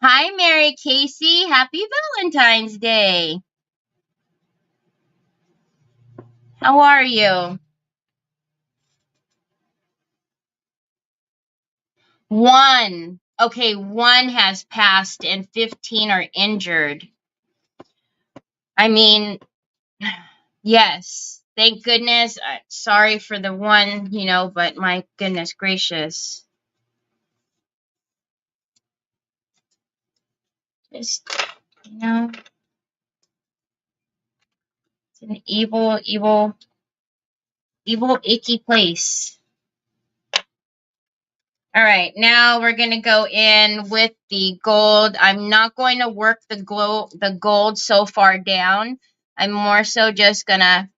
Hi, Mary Casey. Happy Valentine's Day. How are you? 1. Okay, 1 has passed and 15 are injured. I mean, yes. Thank goodness. Sorry for the one, you know, but my goodness gracious. Just, you know, it's an evil, evil, evil, icky place. All right, now we're going to go in with the gold. I'm not going to work the gold so far down. I'm more so just going to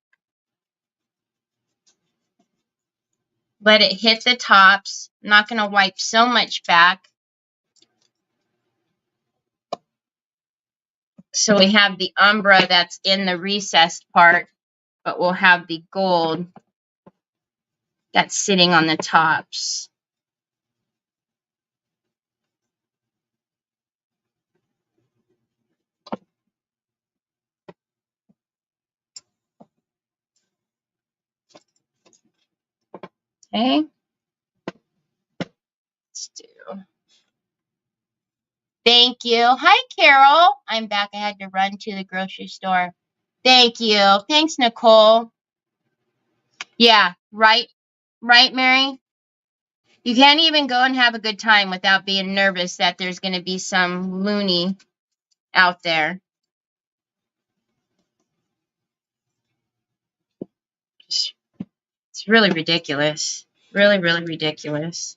let it hit the tops. I'm not going to wipe so much back. So we have the umbra that's in the recessed part, but we'll have the gold that's sitting on the tops. Okay. Let's do. Thank you. Hi, Carol. I'm back. I had to run to the grocery store. Thank you. Thanks, Nicole. Yeah, right, Mary? You can't even go and have a good time without being nervous that there's going to be some loony out there. It's really ridiculous. Really, really ridiculous.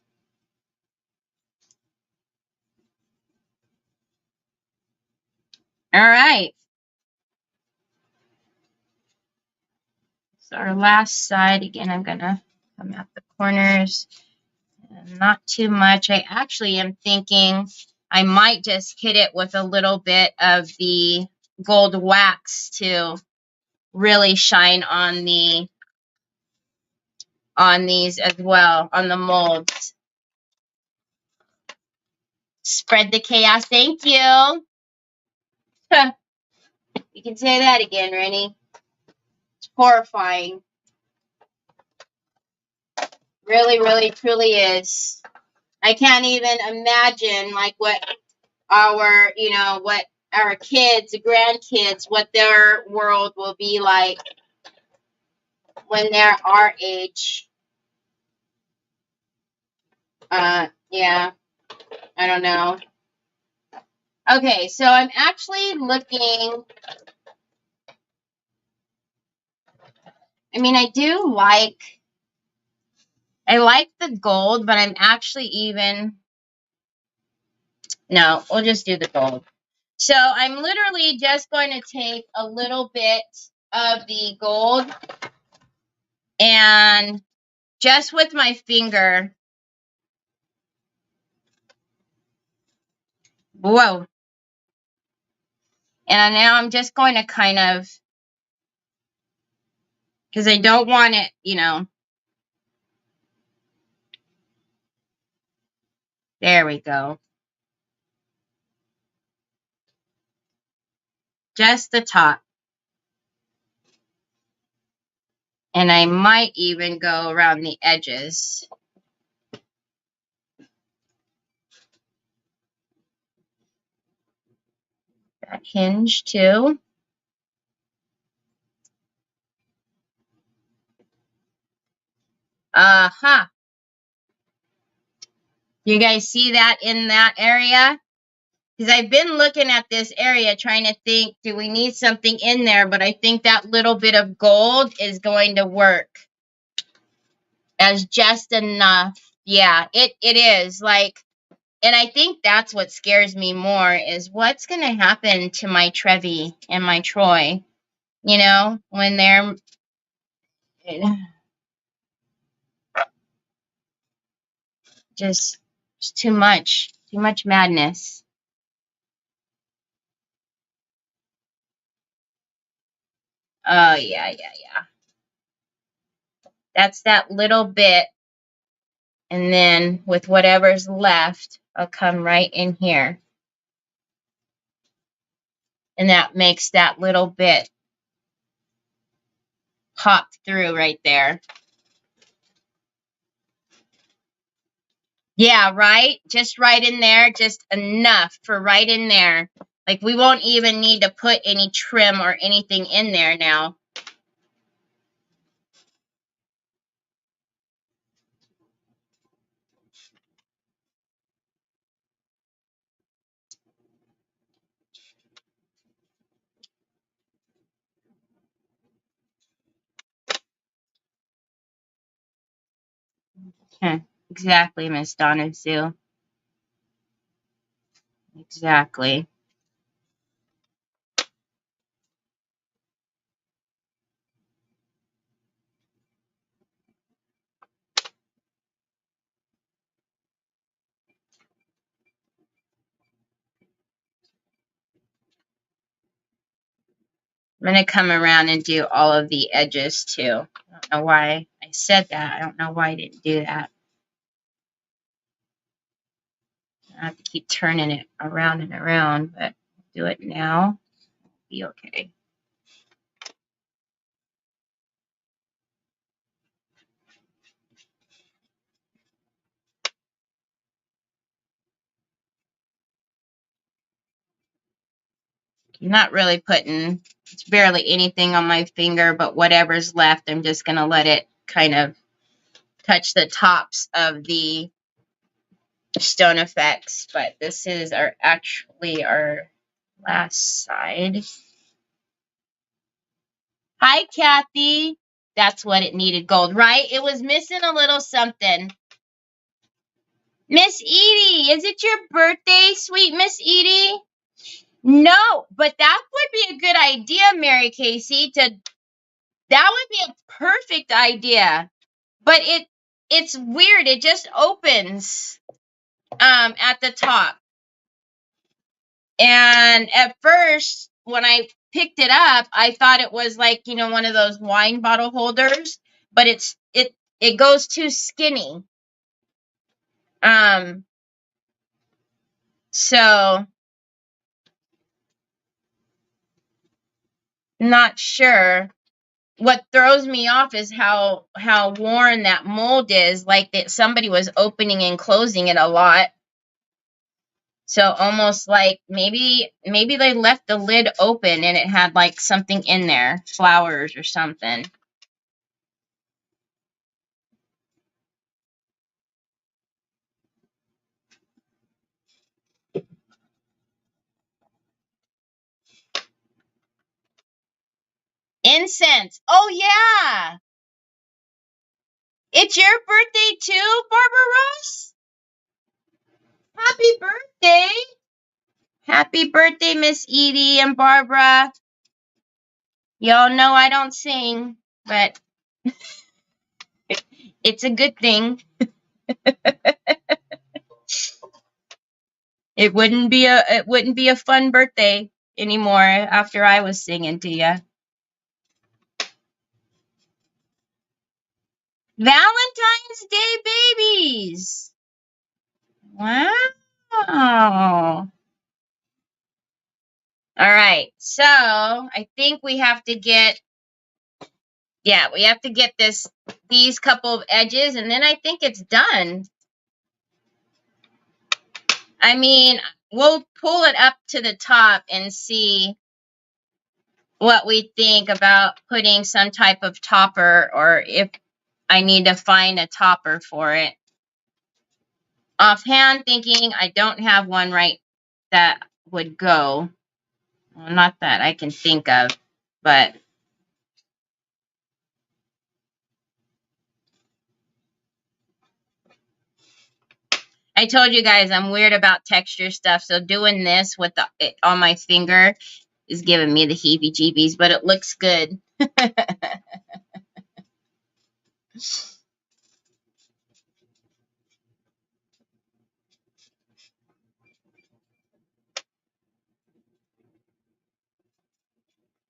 All right. So our last side, again, I'm going to come out the corners. Not too much. I actually am thinking I might just hit it with a little bit of the gold wax to really shine on these as well, on the molds. Spread the chaos. Thank you. You can say that again, Rennie. It's horrifying. Really, really, truly is. I can't even imagine like what our, you know, what our kids, grandkids, what their world will be like when they're our age. Yeah, I don't know. Okay, so I'm actually looking. I mean, I like the gold, but I'm actually no, we'll just do the gold. So I'm literally just going to take a little bit of the gold and just with my finger. Whoa. And now I'm just going to kind of, because I don't want it, you know. There we go. Just the top. And I might even go around the edges. That hinge too. Aha. You guys see that in that area? Because I've been looking at this area trying to think, do we need something in there? But I think that little bit of gold is going to work as just enough. Yeah, it is. Like, and I think that's what scares me more is what's going to happen to my Trevi and my Troy, you know, when they're just too much madness. Oh, yeah. That's that little bit. And then with whatever's left, I'll come right in here. And that makes that little bit pop through right there. Yeah, right? Just right in there. Just enough for right in there. Like we won't even need to put any trim or anything in there now. Exactly, Miss Donna Sue. Exactly. I'm going to come around and do all of the edges too. I don't know why I said that. I don't know why I didn't do that. I have to keep turning it around and around, but do it now. Be okay. I'm not really putting, it's barely anything on my finger, but whatever's left, I'm just going to let it kind of touch the tops of the stone effects. But this is actually our last side. Hi, Kathy. That's what it needed gold, right? It was missing a little something. Miss Edie, is it your birthday, sweet Miss Edie? No, but that would be a good idea, Mary Casey. That would be a perfect idea. But it's weird. It just opens at the top. And at first, when I picked it up, I thought it was like, you know, one of those wine bottle holders, but it goes too skinny. So not sure. What throws me off is how worn that mold is, like that somebody was opening and closing it a lot. So almost like maybe they left the lid open and it had like something in there, flowers or something. Incense. Oh yeah. It's your birthday too, Barbara Rose? Happy birthday. Happy birthday, Miss Edie and Barbara. Y'all know I don't sing, but it's a good thing. It wouldn't be a fun birthday anymore after I was singing to you. Valentine's Day babies. Wow. All right. So I think we have to get, these couple of edges, and then I think it's done. I mean, we'll pull it up to the top and see what we think about putting some type of topper, or if I need to find a topper for it. Offhand thinking, I don't have one right that would go. Well, not that I can think of, but I told you guys I'm weird about texture stuff, so doing this with it on my finger is giving me the heebie-jeebies, but it looks good.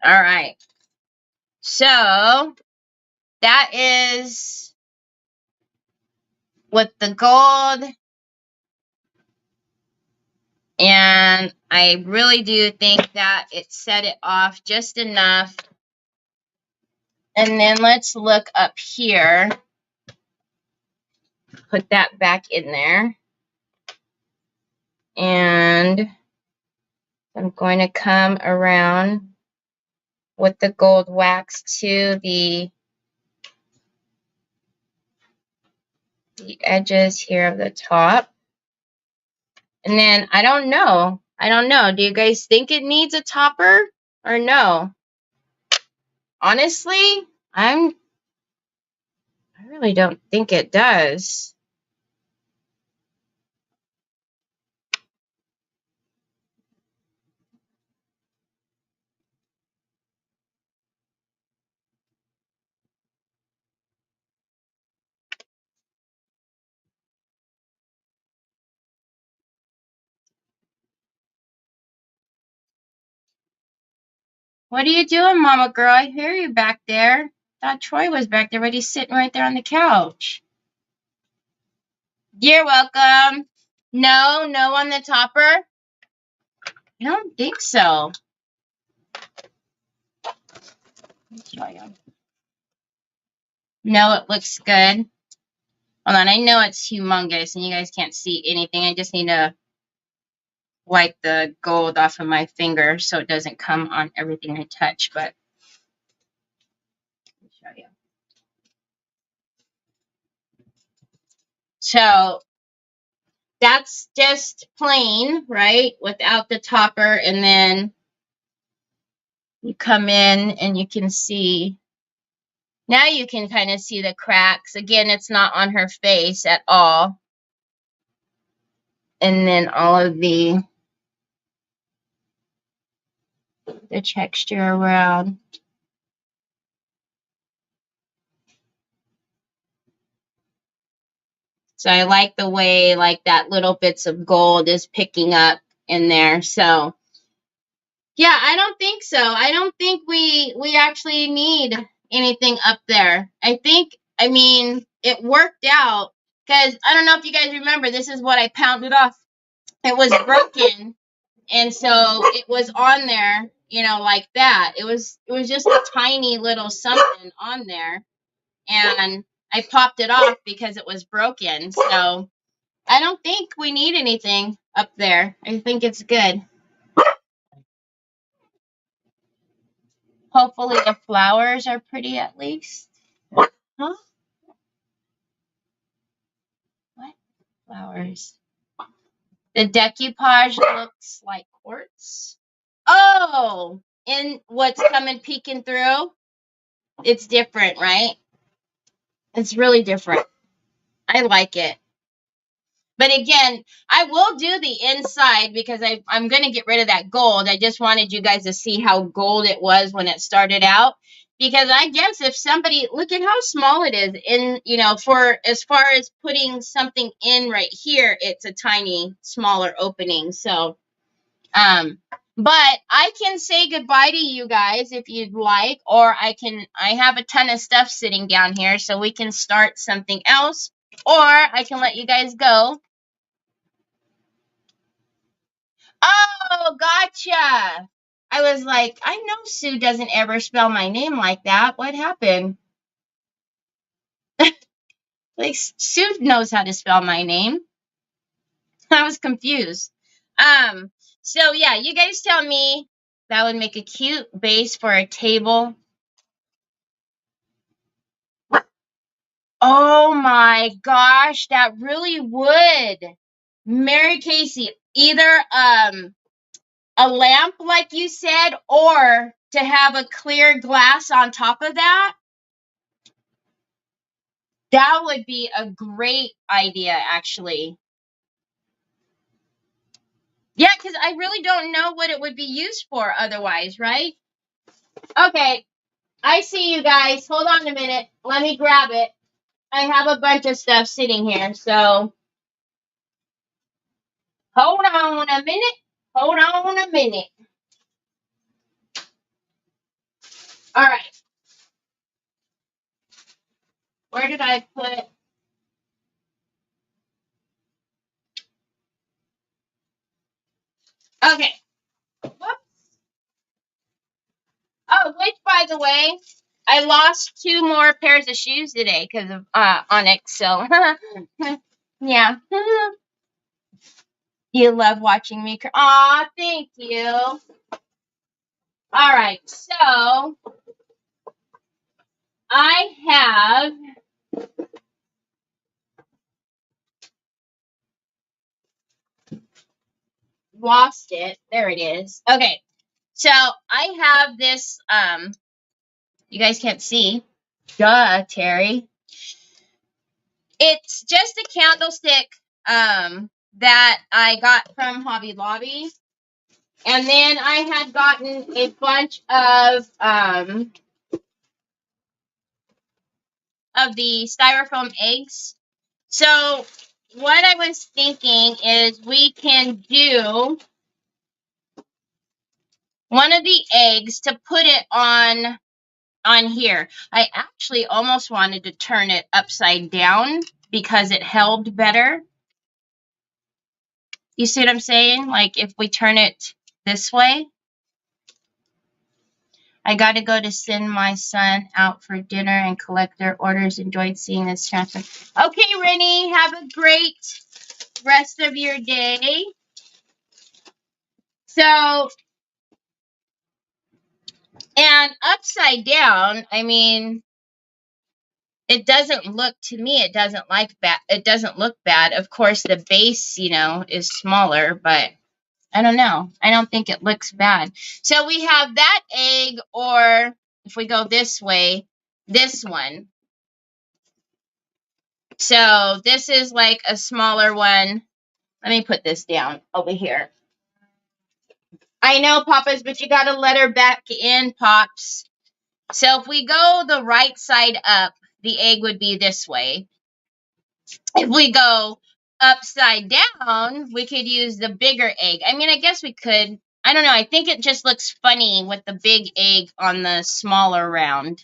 All right. So that is with the gold. And I really do think that it set it off just enough. And then let's look up here. Put that back in there. And I'm going to come around with the gold wax to the edges here of the top. And then I don't know. Do you guys think it needs a topper or no? Honestly, I really don't think it does. What are you doing, Mama Girl? I hear you back there. Thought Troy was back there, but he's sitting right there on the couch. You're welcome. No on the topper? I don't think so. No, it looks good. Hold on, I know it's humongous and you guys can't see anything. I just need to wipe the gold off of my finger so it doesn't come on everything I touch, but let me show you. So that's just plain, right? Without the topper, and then you come in and you can see, now you can kind of see the cracks. Again, it's not on her face at all. And then all of the texture around. So I like the way like that little bits of gold is picking up in there. So yeah, I don't think so. I don't think we actually need anything up there. I mean, it worked out because I don't know if you guys remember, this is what I pounded off. It was broken, and so it was on there, you know, like that. It was just a tiny little something on there, and I popped it off because it was broken. So I don't think we need anything up there. I think it's good. Hopefully the flowers are pretty at least. Huh? What flowers? The decoupage looks like quartz. Oh, and what's coming peeking through? It's different, right? It's really different. I like it. But again, I will do the inside because I'm going to get rid of that gold. I just wanted you guys to see how gold it was when it started out. Because I guess if somebody, look at how small it is. In, you know, for as far as putting something in right here, it's a tiny, smaller opening. So, but I can say goodbye to you guys if you'd like, or I have a ton of stuff sitting down here, so we can start something else, or I can let you guys go. Oh, gotcha. I was like, I know Sue doesn't ever spell my name like that. What happened? Like, Sue knows how to spell my name. I was confused. So yeah, you guys tell me. That would make a cute base for a table. Oh my gosh, that really would. Mary Casey, either a lamp like you said, or to have a clear glass on top of that. That would be a great idea, actually. Yeah, because I really don't know what it would be used for otherwise, right? Okay, I see you guys. Hold on a minute. Let me grab it. I have a bunch of stuff sitting here, so hold on a minute. Hold on a minute. All right. Where did I put? Okay. Whoops. Oh, which, by the way, I lost 2 more pairs of shoes today because of Onyx. So, yeah. You love watching me. Aw, thank you. All right. So, I have lost it. There it is. Okay. So, I have this, you guys can't see. Duh, Terry. It's just a candlestick that I got from Hobby Lobby. And then I had gotten a bunch of the styrofoam eggs. So what I was thinking is we can do one of the eggs to put it on here. I actually almost wanted to turn it upside down because it held better. You see what I'm saying? Like if we turn it this way. I got to go to send my son out for dinner and collect their orders. Enjoyed seeing this transfer. Okay, Rennie, have a great rest of your day. So, and upside down, I mean, it doesn't look, to me, it doesn't look bad. Of course, the base, you know, is smaller, but I don't know. I don't think it looks bad. So we have that egg, or if we go this way, this one. So this is like a smaller one. Let me put this down over here. I know, Papas, but you got to let her back in, Pops. So if we go the right side up, the egg would be this way. If we go upside down, we could use the bigger egg. I mean, I guess we could. I don't know. I think it just looks funny with the big egg on the smaller round.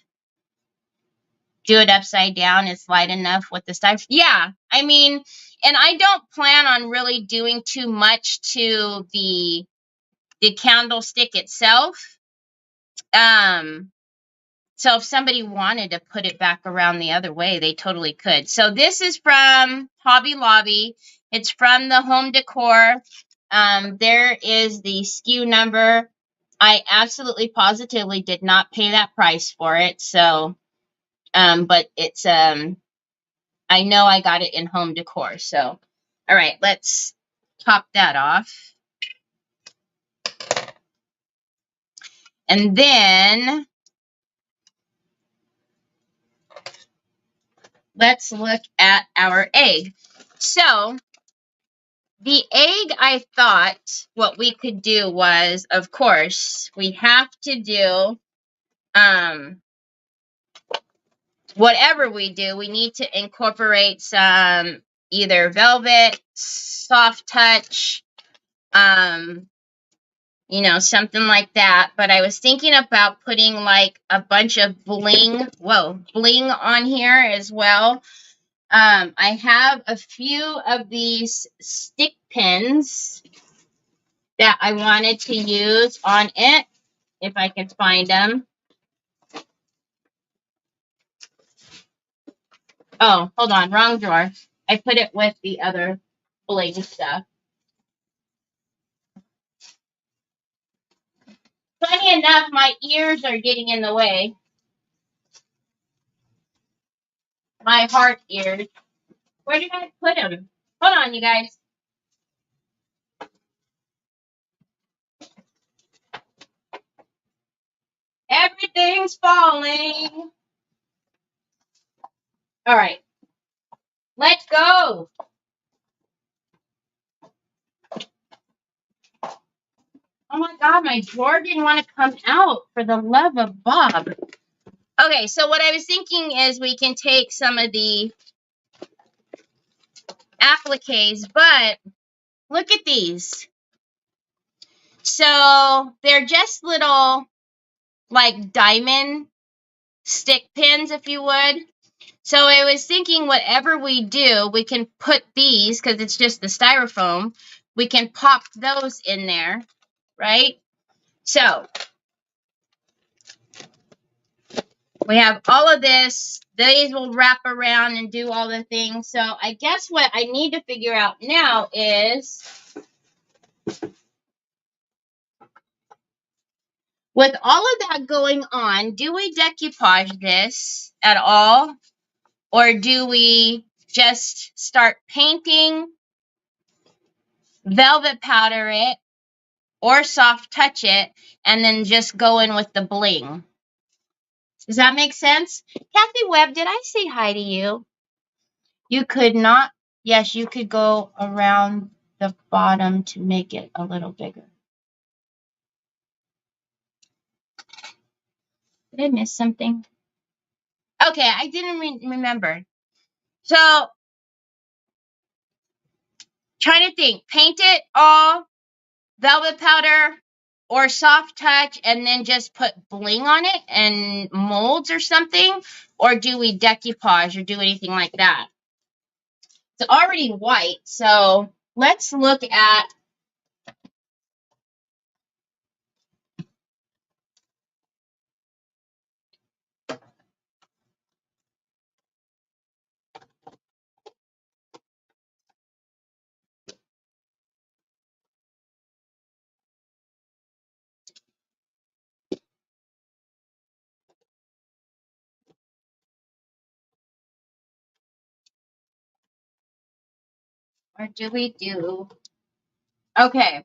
Do it upside down. It's light enough with the styrofoam. Yeah, I mean, and I don't plan on really doing too much to the candlestick itself. So if somebody wanted to put it back around the other way, they totally could. So this is from Hobby Lobby. It's from the home decor. There is the SKU number. I absolutely positively did not pay that price for it. So, but it's, I know I got it in home decor. So, all right, let's top that off. And then let's look at our egg. So the egg, I thought what we could do was, of course, we have to do, whatever we do, we need to incorporate some either velvet, soft touch, you know, something like that. But I was thinking about putting like a bunch of bling on here as well. I have a few of these stick pins that I wanted to use on it, if I can find them. Oh, hold on, wrong drawer. I put it with the other bling stuff. Funny enough, my ears are getting in the way. My heart ears. Where did I put them? Hold on, you guys. Everything's falling. All right. Let's go. Oh my God, my drawer didn't want to come out, for the love of Bob. Okay, so what I was thinking is we can take some of the appliques, but look at these. So they're just little, like, diamond stick pins, if you would. So I was thinking whatever we do, we can put these, because it's just the styrofoam, we can pop those in there, right? So we have all of this. These will wrap around and do all the things. So I guess what I need to figure out now is, with all of that going on, do we decoupage this at all? Or do we just start painting, velvet powder it, or soft touch it, and then just go in with the bling? Does that make sense? Kathy Webb, did I say hi to you? You could not, yes, you could go around the bottom to make it a little bigger. Did I miss something? Okay, I didn't remember. So, trying to think. Paint it all velvet powder or soft touch and then just put bling on it and molds or something? Or do we decoupage or do anything like that? It's already white, so let's look at or do we do okay.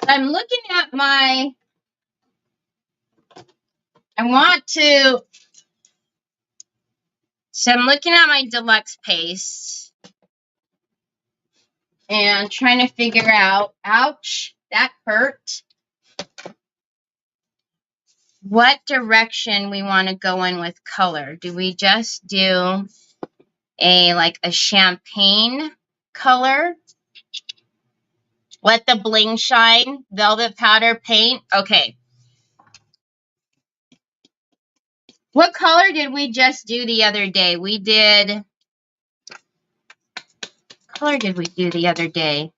I'm looking at my so I'm looking at my deluxe paste and trying to figure out, ouch, that hurt, what direction we want to go in with color. Do we just do like a champagne color? Let the bling shine, velvet powder paint. Okay. What color did we just do the other day? What color did we do the other day?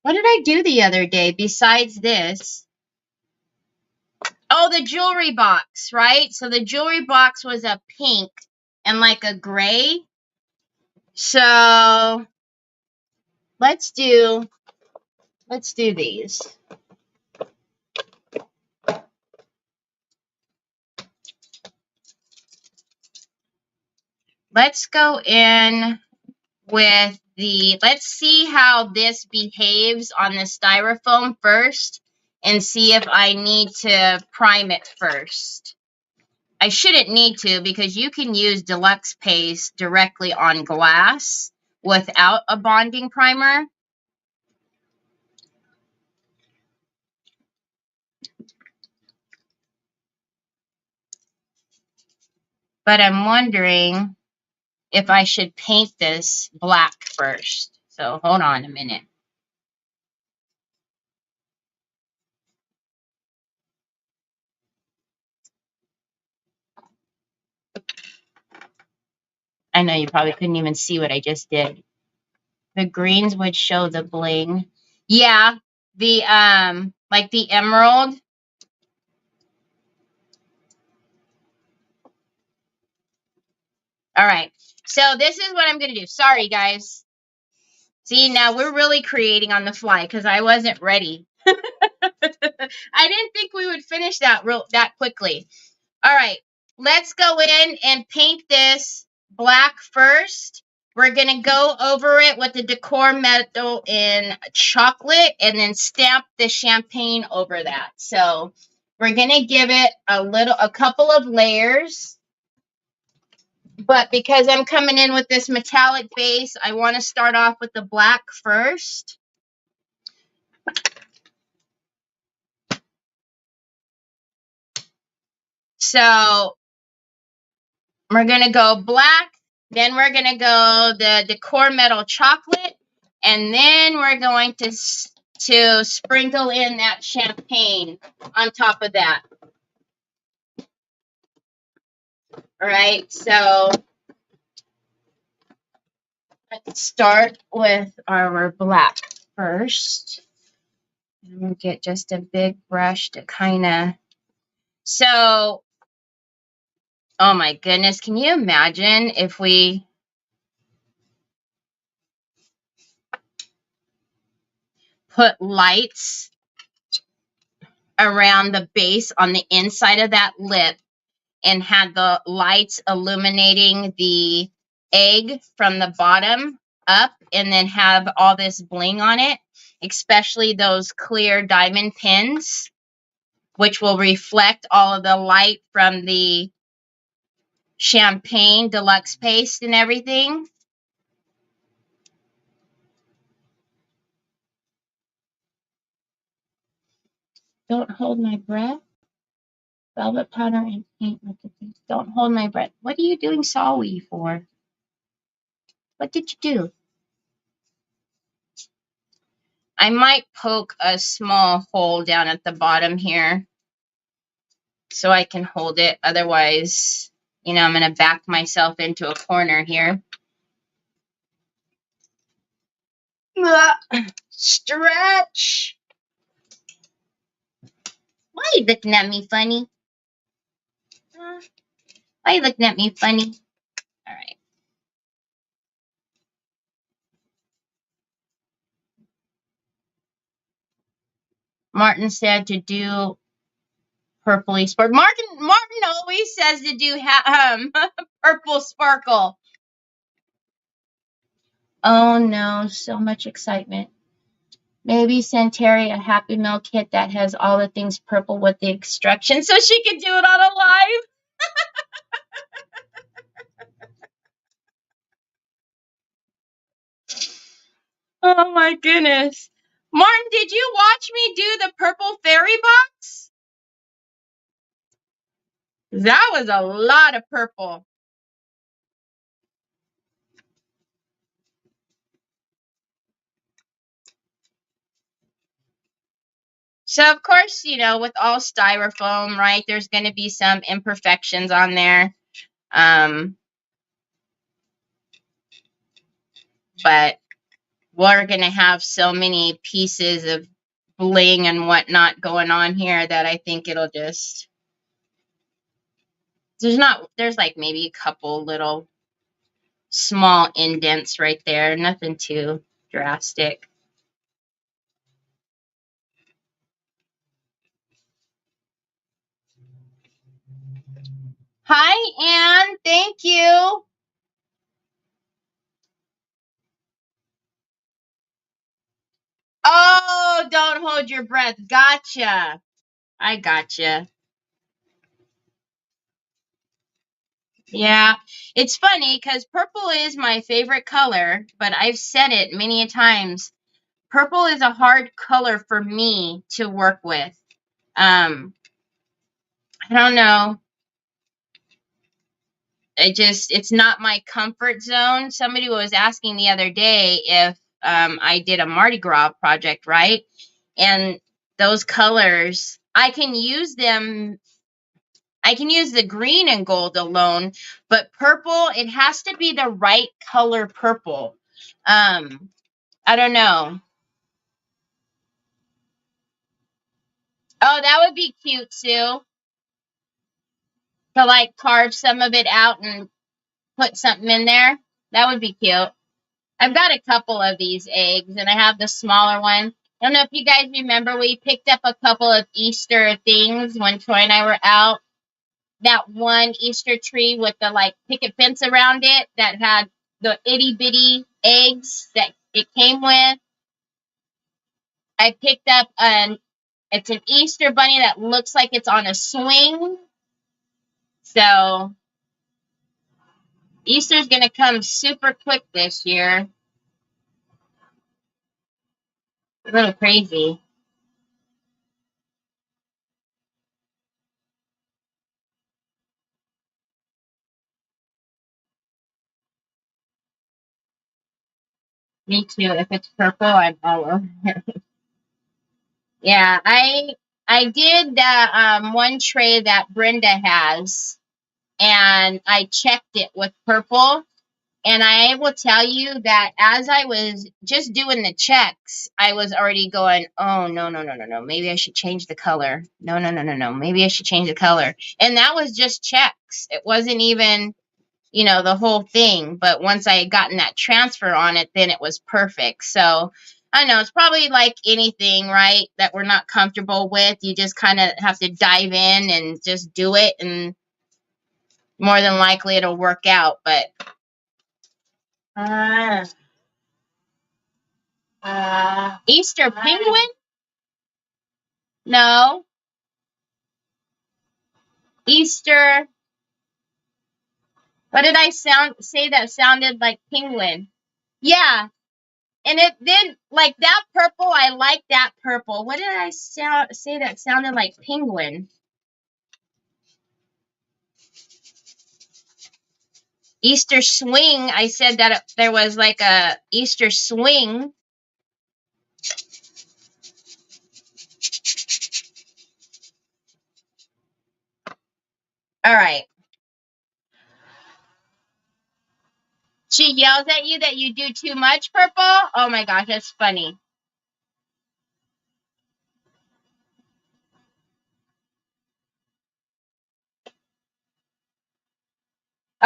What did I do the other day besides this? Oh, the jewelry box, right? So the jewelry box was a pink and like a gray. So let's do these. Let's go in with let's see how this behaves on the styrofoam first and see if I need to prime it first. I shouldn't need to because you can use deluxe paste directly on glass without a bonding primer. But I'm wondering if I should paint this black first. So hold on a minute. I know you probably couldn't even see what I just did. The greens would show the bling. Yeah, the like the emerald. All right. So this is what I'm going to do. Sorry, guys. See, now we're really creating on the fly because I wasn't ready. I didn't think we would finish that that quickly. All right. Let's go in and paint this black first. We're going to go over it with the decor metal in chocolate and then stamp the champagne over that. So we're going to give it a couple of layers. But because I'm coming in with this metallic base, I want to start off with the black first. So we're going to go black, then we're going to go the decor metal chocolate, and then we're going to sprinkle in that champagne on top of that. All right, so let's start with our black first. And we'll get just a big brush to kind of, so, oh my goodness, can you imagine if we put lights around the base on the inside of that lip and had the lights illuminating the egg from the bottom up and then have all this bling on it, especially those clear diamond pins, which will reflect all of the light from the champagne deluxe paste and everything. Don't hold my breath. Velvet powder and paint. Don't hold my breath. What are you doing Sawi for? What did you do? I might poke a small hole down at the bottom here so I can hold it. Otherwise, you know, I'm going to back myself into a corner here. Stretch. Why are you looking at me funny? Why are you looking at me funny? All right. Martin said to do purpley sparkle. Martin always says to do purple sparkle. Oh no, so much excitement. Maybe send Terry a Happy Meal kit that has all the things purple with the instructions so she can do it on a live. Oh my goodness. Martin, did you watch me do the purple fairy box? That was a lot of purple. So, of course, you know, with all styrofoam, right, there's going to be some imperfections on there. But we're going to have so many pieces of bling and whatnot going on here that I think it'll just... There's like maybe a couple little small indents right there. Nothing too drastic. Hi, Anne. Thank you. Oh, don't hold your breath. Gotcha. I gotcha. Yeah, it's funny because purple is my favorite color, but I've said it many a times. Purple is a hard color for me to work with. I don't know. It's not my comfort zone. Somebody was asking the other day if I did a Mardi Gras project, right? And those colors, I can use them. I can use the green and gold alone, but purple, it has to be the right color purple. I don't know. Oh, that would be cute, Sue. To like carve some of it out and put something in there. That would be cute. I've got a couple of these eggs, and I have the smaller one. I don't know if you guys remember, we picked up a couple of Easter things when Troy and I were out. That one Easter tree with the like picket fence around it that had the itty bitty eggs that it came with. I picked up it's an Easter bunny that looks like it's on a swing. So Easter's going to come super quick this year. A little crazy. Me too. If it's purple, I'm all over it. Yeah, I did the one tray that Brenda has, and I checked it with purple. And I will tell you that as I was just doing the checks, I was already going, oh, no. Maybe I should change the color. No. Maybe I should change the color. And that was just checks. It wasn't even, you know, the whole thing. But once I had gotten that transfer on it, then it was perfect. So I don't know. It's probably like anything, right, that we're not comfortable with. You just kind of have to dive in and just do it. And more than likely it'll work out. But Easter penguin? No. Easter. What did I say that sounded like penguin? Yeah. And it did, like that purple, I like that purple. What did I say that sounded like penguin? Easter swing. I said that there was like a Easter swing. All right. She yells at you that you do too much purple. Oh my gosh, that's funny.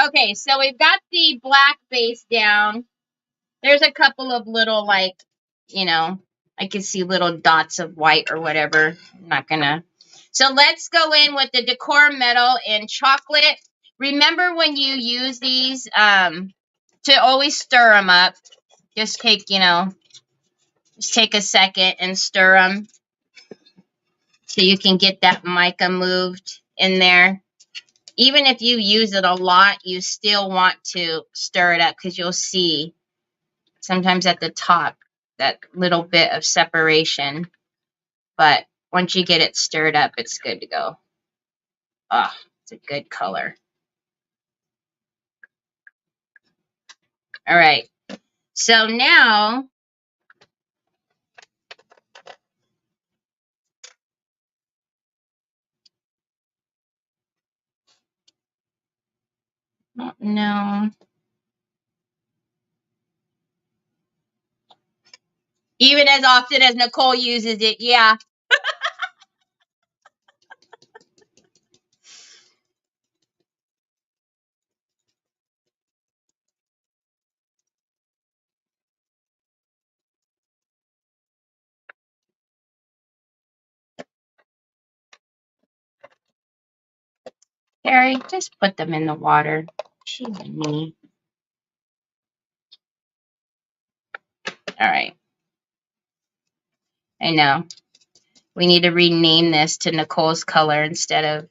Okay, so we've got the black base down. There's a couple of little, like, you know, I can see little dots of white or whatever. I'm not gonna. So let's go in with the decor metal in chocolate. Remember when you use these to always stir them up. Just take, just take a second and stir them so you can get that mica moved in there. Even if you use it a lot, you still want to stir it up because you'll see sometimes at the top that little bit of separation. But once you get it stirred up, it's good to go. Oh, it's a good color. All right. So now no. Even as often as Nicole uses it, yeah. Carrie, just put them in the water. She's a me. All right. I know. We need to rename this to Nicole's color instead of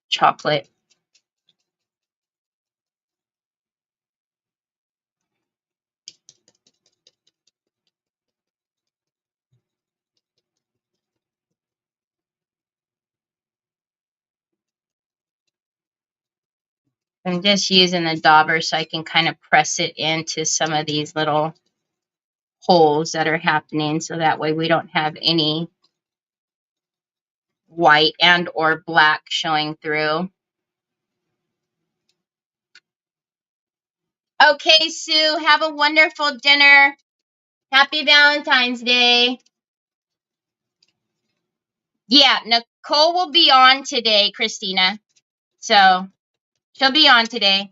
chocolate. I'm just using the dauber so I can kind of press it into some of these little holes that are happening so that way we don't have any white and or black showing through. Okay, Sue, have a wonderful dinner. Happy Valentine's Day. Yeah, Nicole will be on today, Christina. So she'll be on today.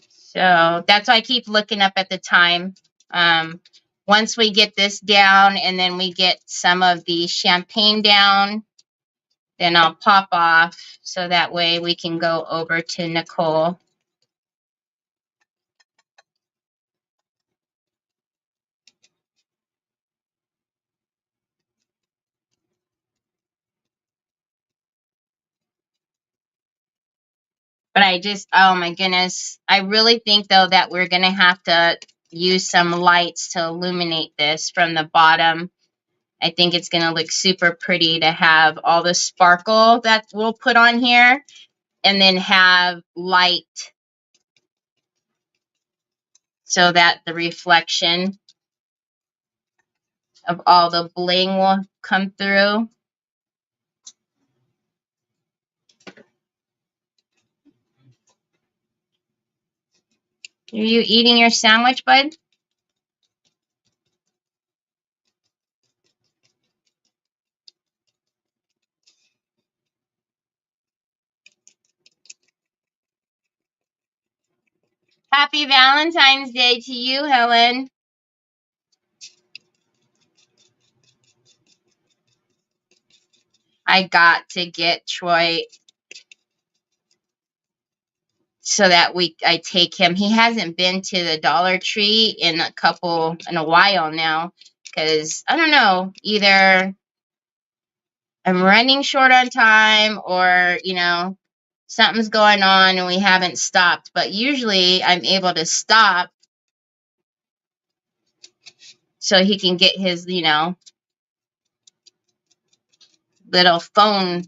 So that's why I keep looking up at the time. Once we get this down and then we get some of the champagne down, then I'll pop off so that way we can go over to Nicole. But I just, oh my goodness. I really think though that we're going to have to use some lights to illuminate this from the bottom. I think it's going to look super pretty to have all the sparkle that we'll put on here and then have light so that the reflection of all the bling will come through. Are you eating your sandwich, bud? Happy Valentine's Day to you, Helen. I got to get Troy so that I take him. He hasn't been to the Dollar Tree in a while now because I don't know, either I'm running short on time, or, you know, something's going on and we haven't stopped. But usually I'm able to stop so he can get his, you know, little phone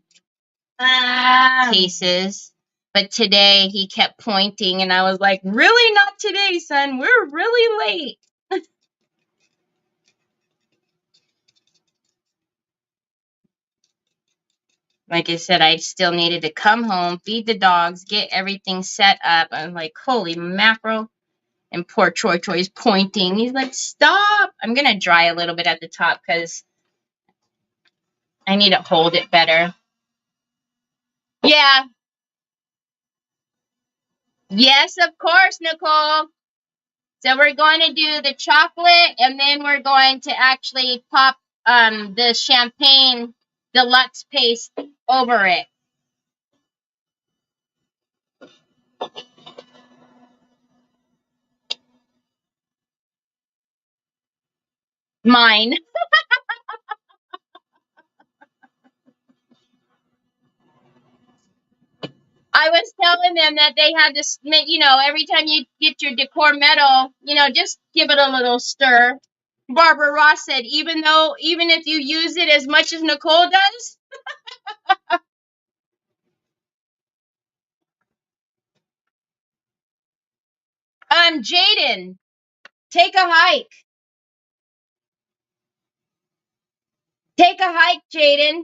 cases. But today he kept pointing and I was like, really not today, son. We're really late. Like I said, I still needed to come home, feed the dogs, get everything set up. I'm like, holy mackerel. And poor Troy Troy's pointing. He's like, stop. I'm going to dry a little bit at the top because I need to hold it better. Yeah. Yes, of course, Nicole. So we're going to do the chocolate, and then we're going to actually pop the champagne deluxe paste over it. Mine. I was telling them that they had to, you know, every time you get your decor medal, you know, just give it a little stir. Barbara Ross said, even if you use it as much as Nicole does. Jaden, take a hike. Take a hike, Jaden.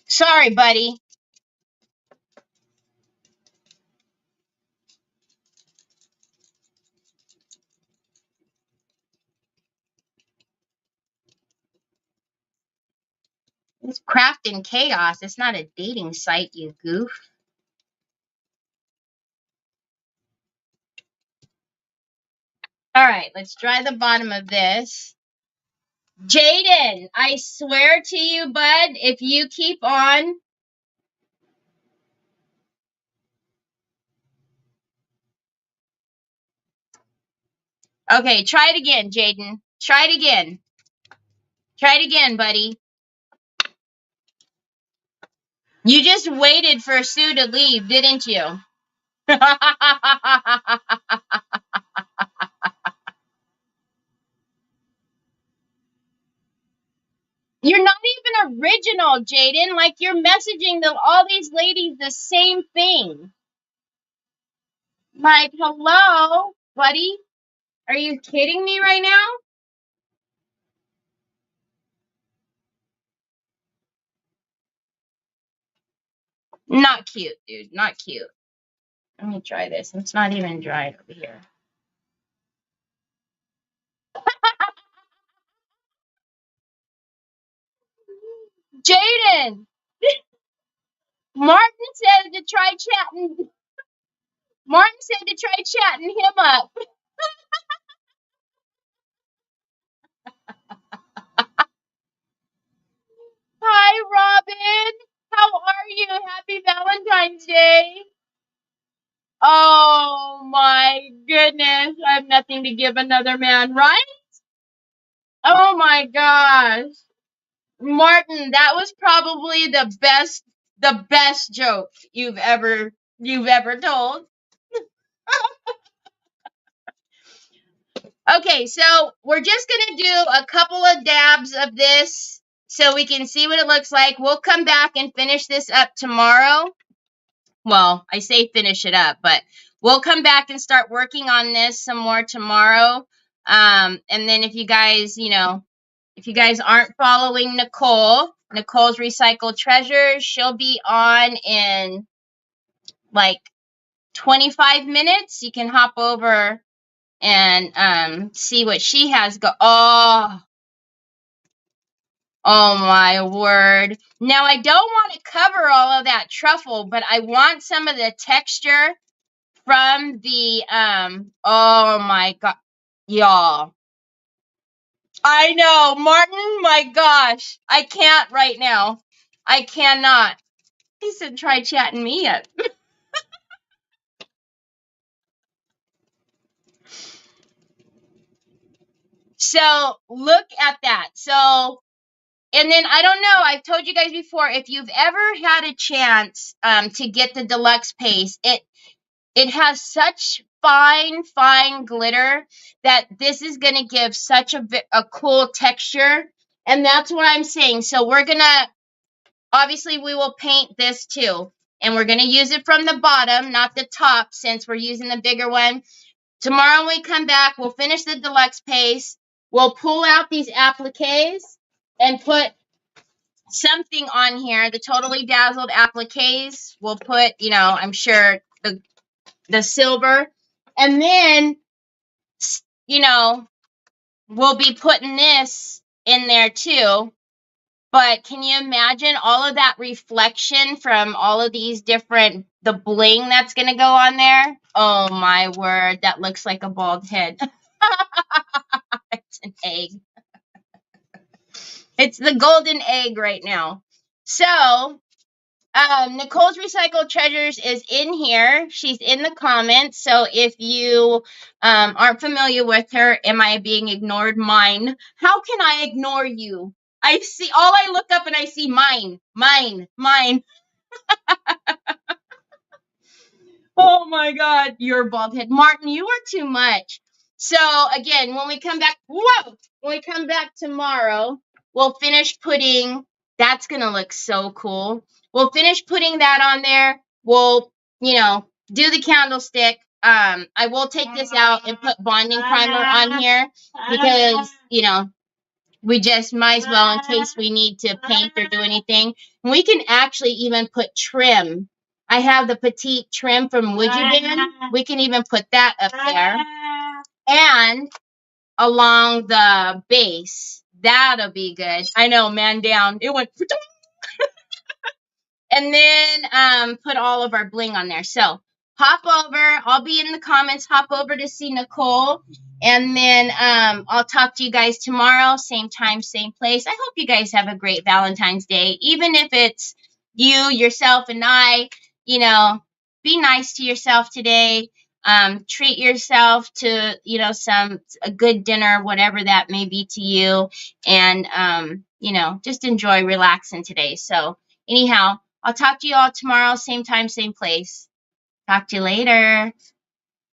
Sorry, buddy. It's Craft and Chaos. It's not a dating site, you goof. All right, let's dry the bottom of this. Jaden, I swear to you, bud, if you keep on. Okay, try it again, Jaden. Try it again. Try it again, buddy. You just waited for Sue to leave, didn't you? You're not even original, Jaden. Like, you're messaging all these ladies the same thing. Like, hello, buddy? Are you kidding me right now? Not cute, dude. Not cute. Let me try this. It's not even dried over here. Jaden! Martin said to try chatting. Martin said to try chatting him up. Hi, Robin. How are you? Happy Valentine's Day. Oh my goodness. I have nothing to give another man, right? Oh my gosh. Martin, that was probably the best joke you've ever told. Okay, so we're just gonna do a couple of dabs of this so we can see what it looks like. We'll come back and finish this up tomorrow. Well, I say finish it up, but we'll come back and start working on this some more tomorrow. And then if you guys, if you guys aren't following Nicole's Recycled Treasures, she'll be on in like 25 minutes. You can hop over and see what she has oh my word. Now I don't want to cover all of that truffle, but I want some of the texture from the oh my god, y'all. I know, Martin, my gosh. I can't right now. I cannot. He said try chatting me up. So look at that. So, and then I don't know, I've told you guys before, if you've ever had a chance to get the deluxe paste, it has such fine glitter that this is going to give such a cool texture. And that's what I'm saying. So we're going to, obviously we will paint this too. And we're going to use it from the bottom, not the top, since we're using the bigger one. Tomorrow when we come back, we'll finish the deluxe paste. We'll pull out these appliques and put something on here. The Totally Dazzled appliques. We'll put, you know, I'm sure the silver. And then, you know, we'll be putting this in there too. But can you imagine all of that reflection from all of these different, the bling that's going to go on there? Oh my word, that looks like a bald head. It's an egg. It's the golden egg right now. So, Nicole's Recycled Treasures is in here. She's in the comments. So if you aren't familiar with her, am I being ignored? Mine. How can I ignore you? I see, all I look up and I see mine. Oh my God, you're bald head. Martin, you are too much. So again, when we come back, when we come back tomorrow, we'll finish putting, that's going to look so cool. We'll finish putting that on there. We'll, you know, do the candlestick. I will take this out and put bonding primer on here because, you know, we just might as well in case we need to paint or do anything. We can actually even put trim. I have the petite trim from Woodugin. We can even put that up there. And along the base. That'll be good. I know, man down. It went. And then put all of our bling on there. So hop over. I'll be in the comments. Hop over to see Nicole. And then I'll talk to you guys tomorrow. Same time, same place. I hope you guys have a great Valentine's Day. Even if it's you, yourself, and I, you know, be nice to yourself today. Treat yourself to, you know, a good dinner, whatever that may be to you. And, you know, just enjoy relaxing today. So anyhow, I'll talk to you all tomorrow, same time, same place. Talk to you later.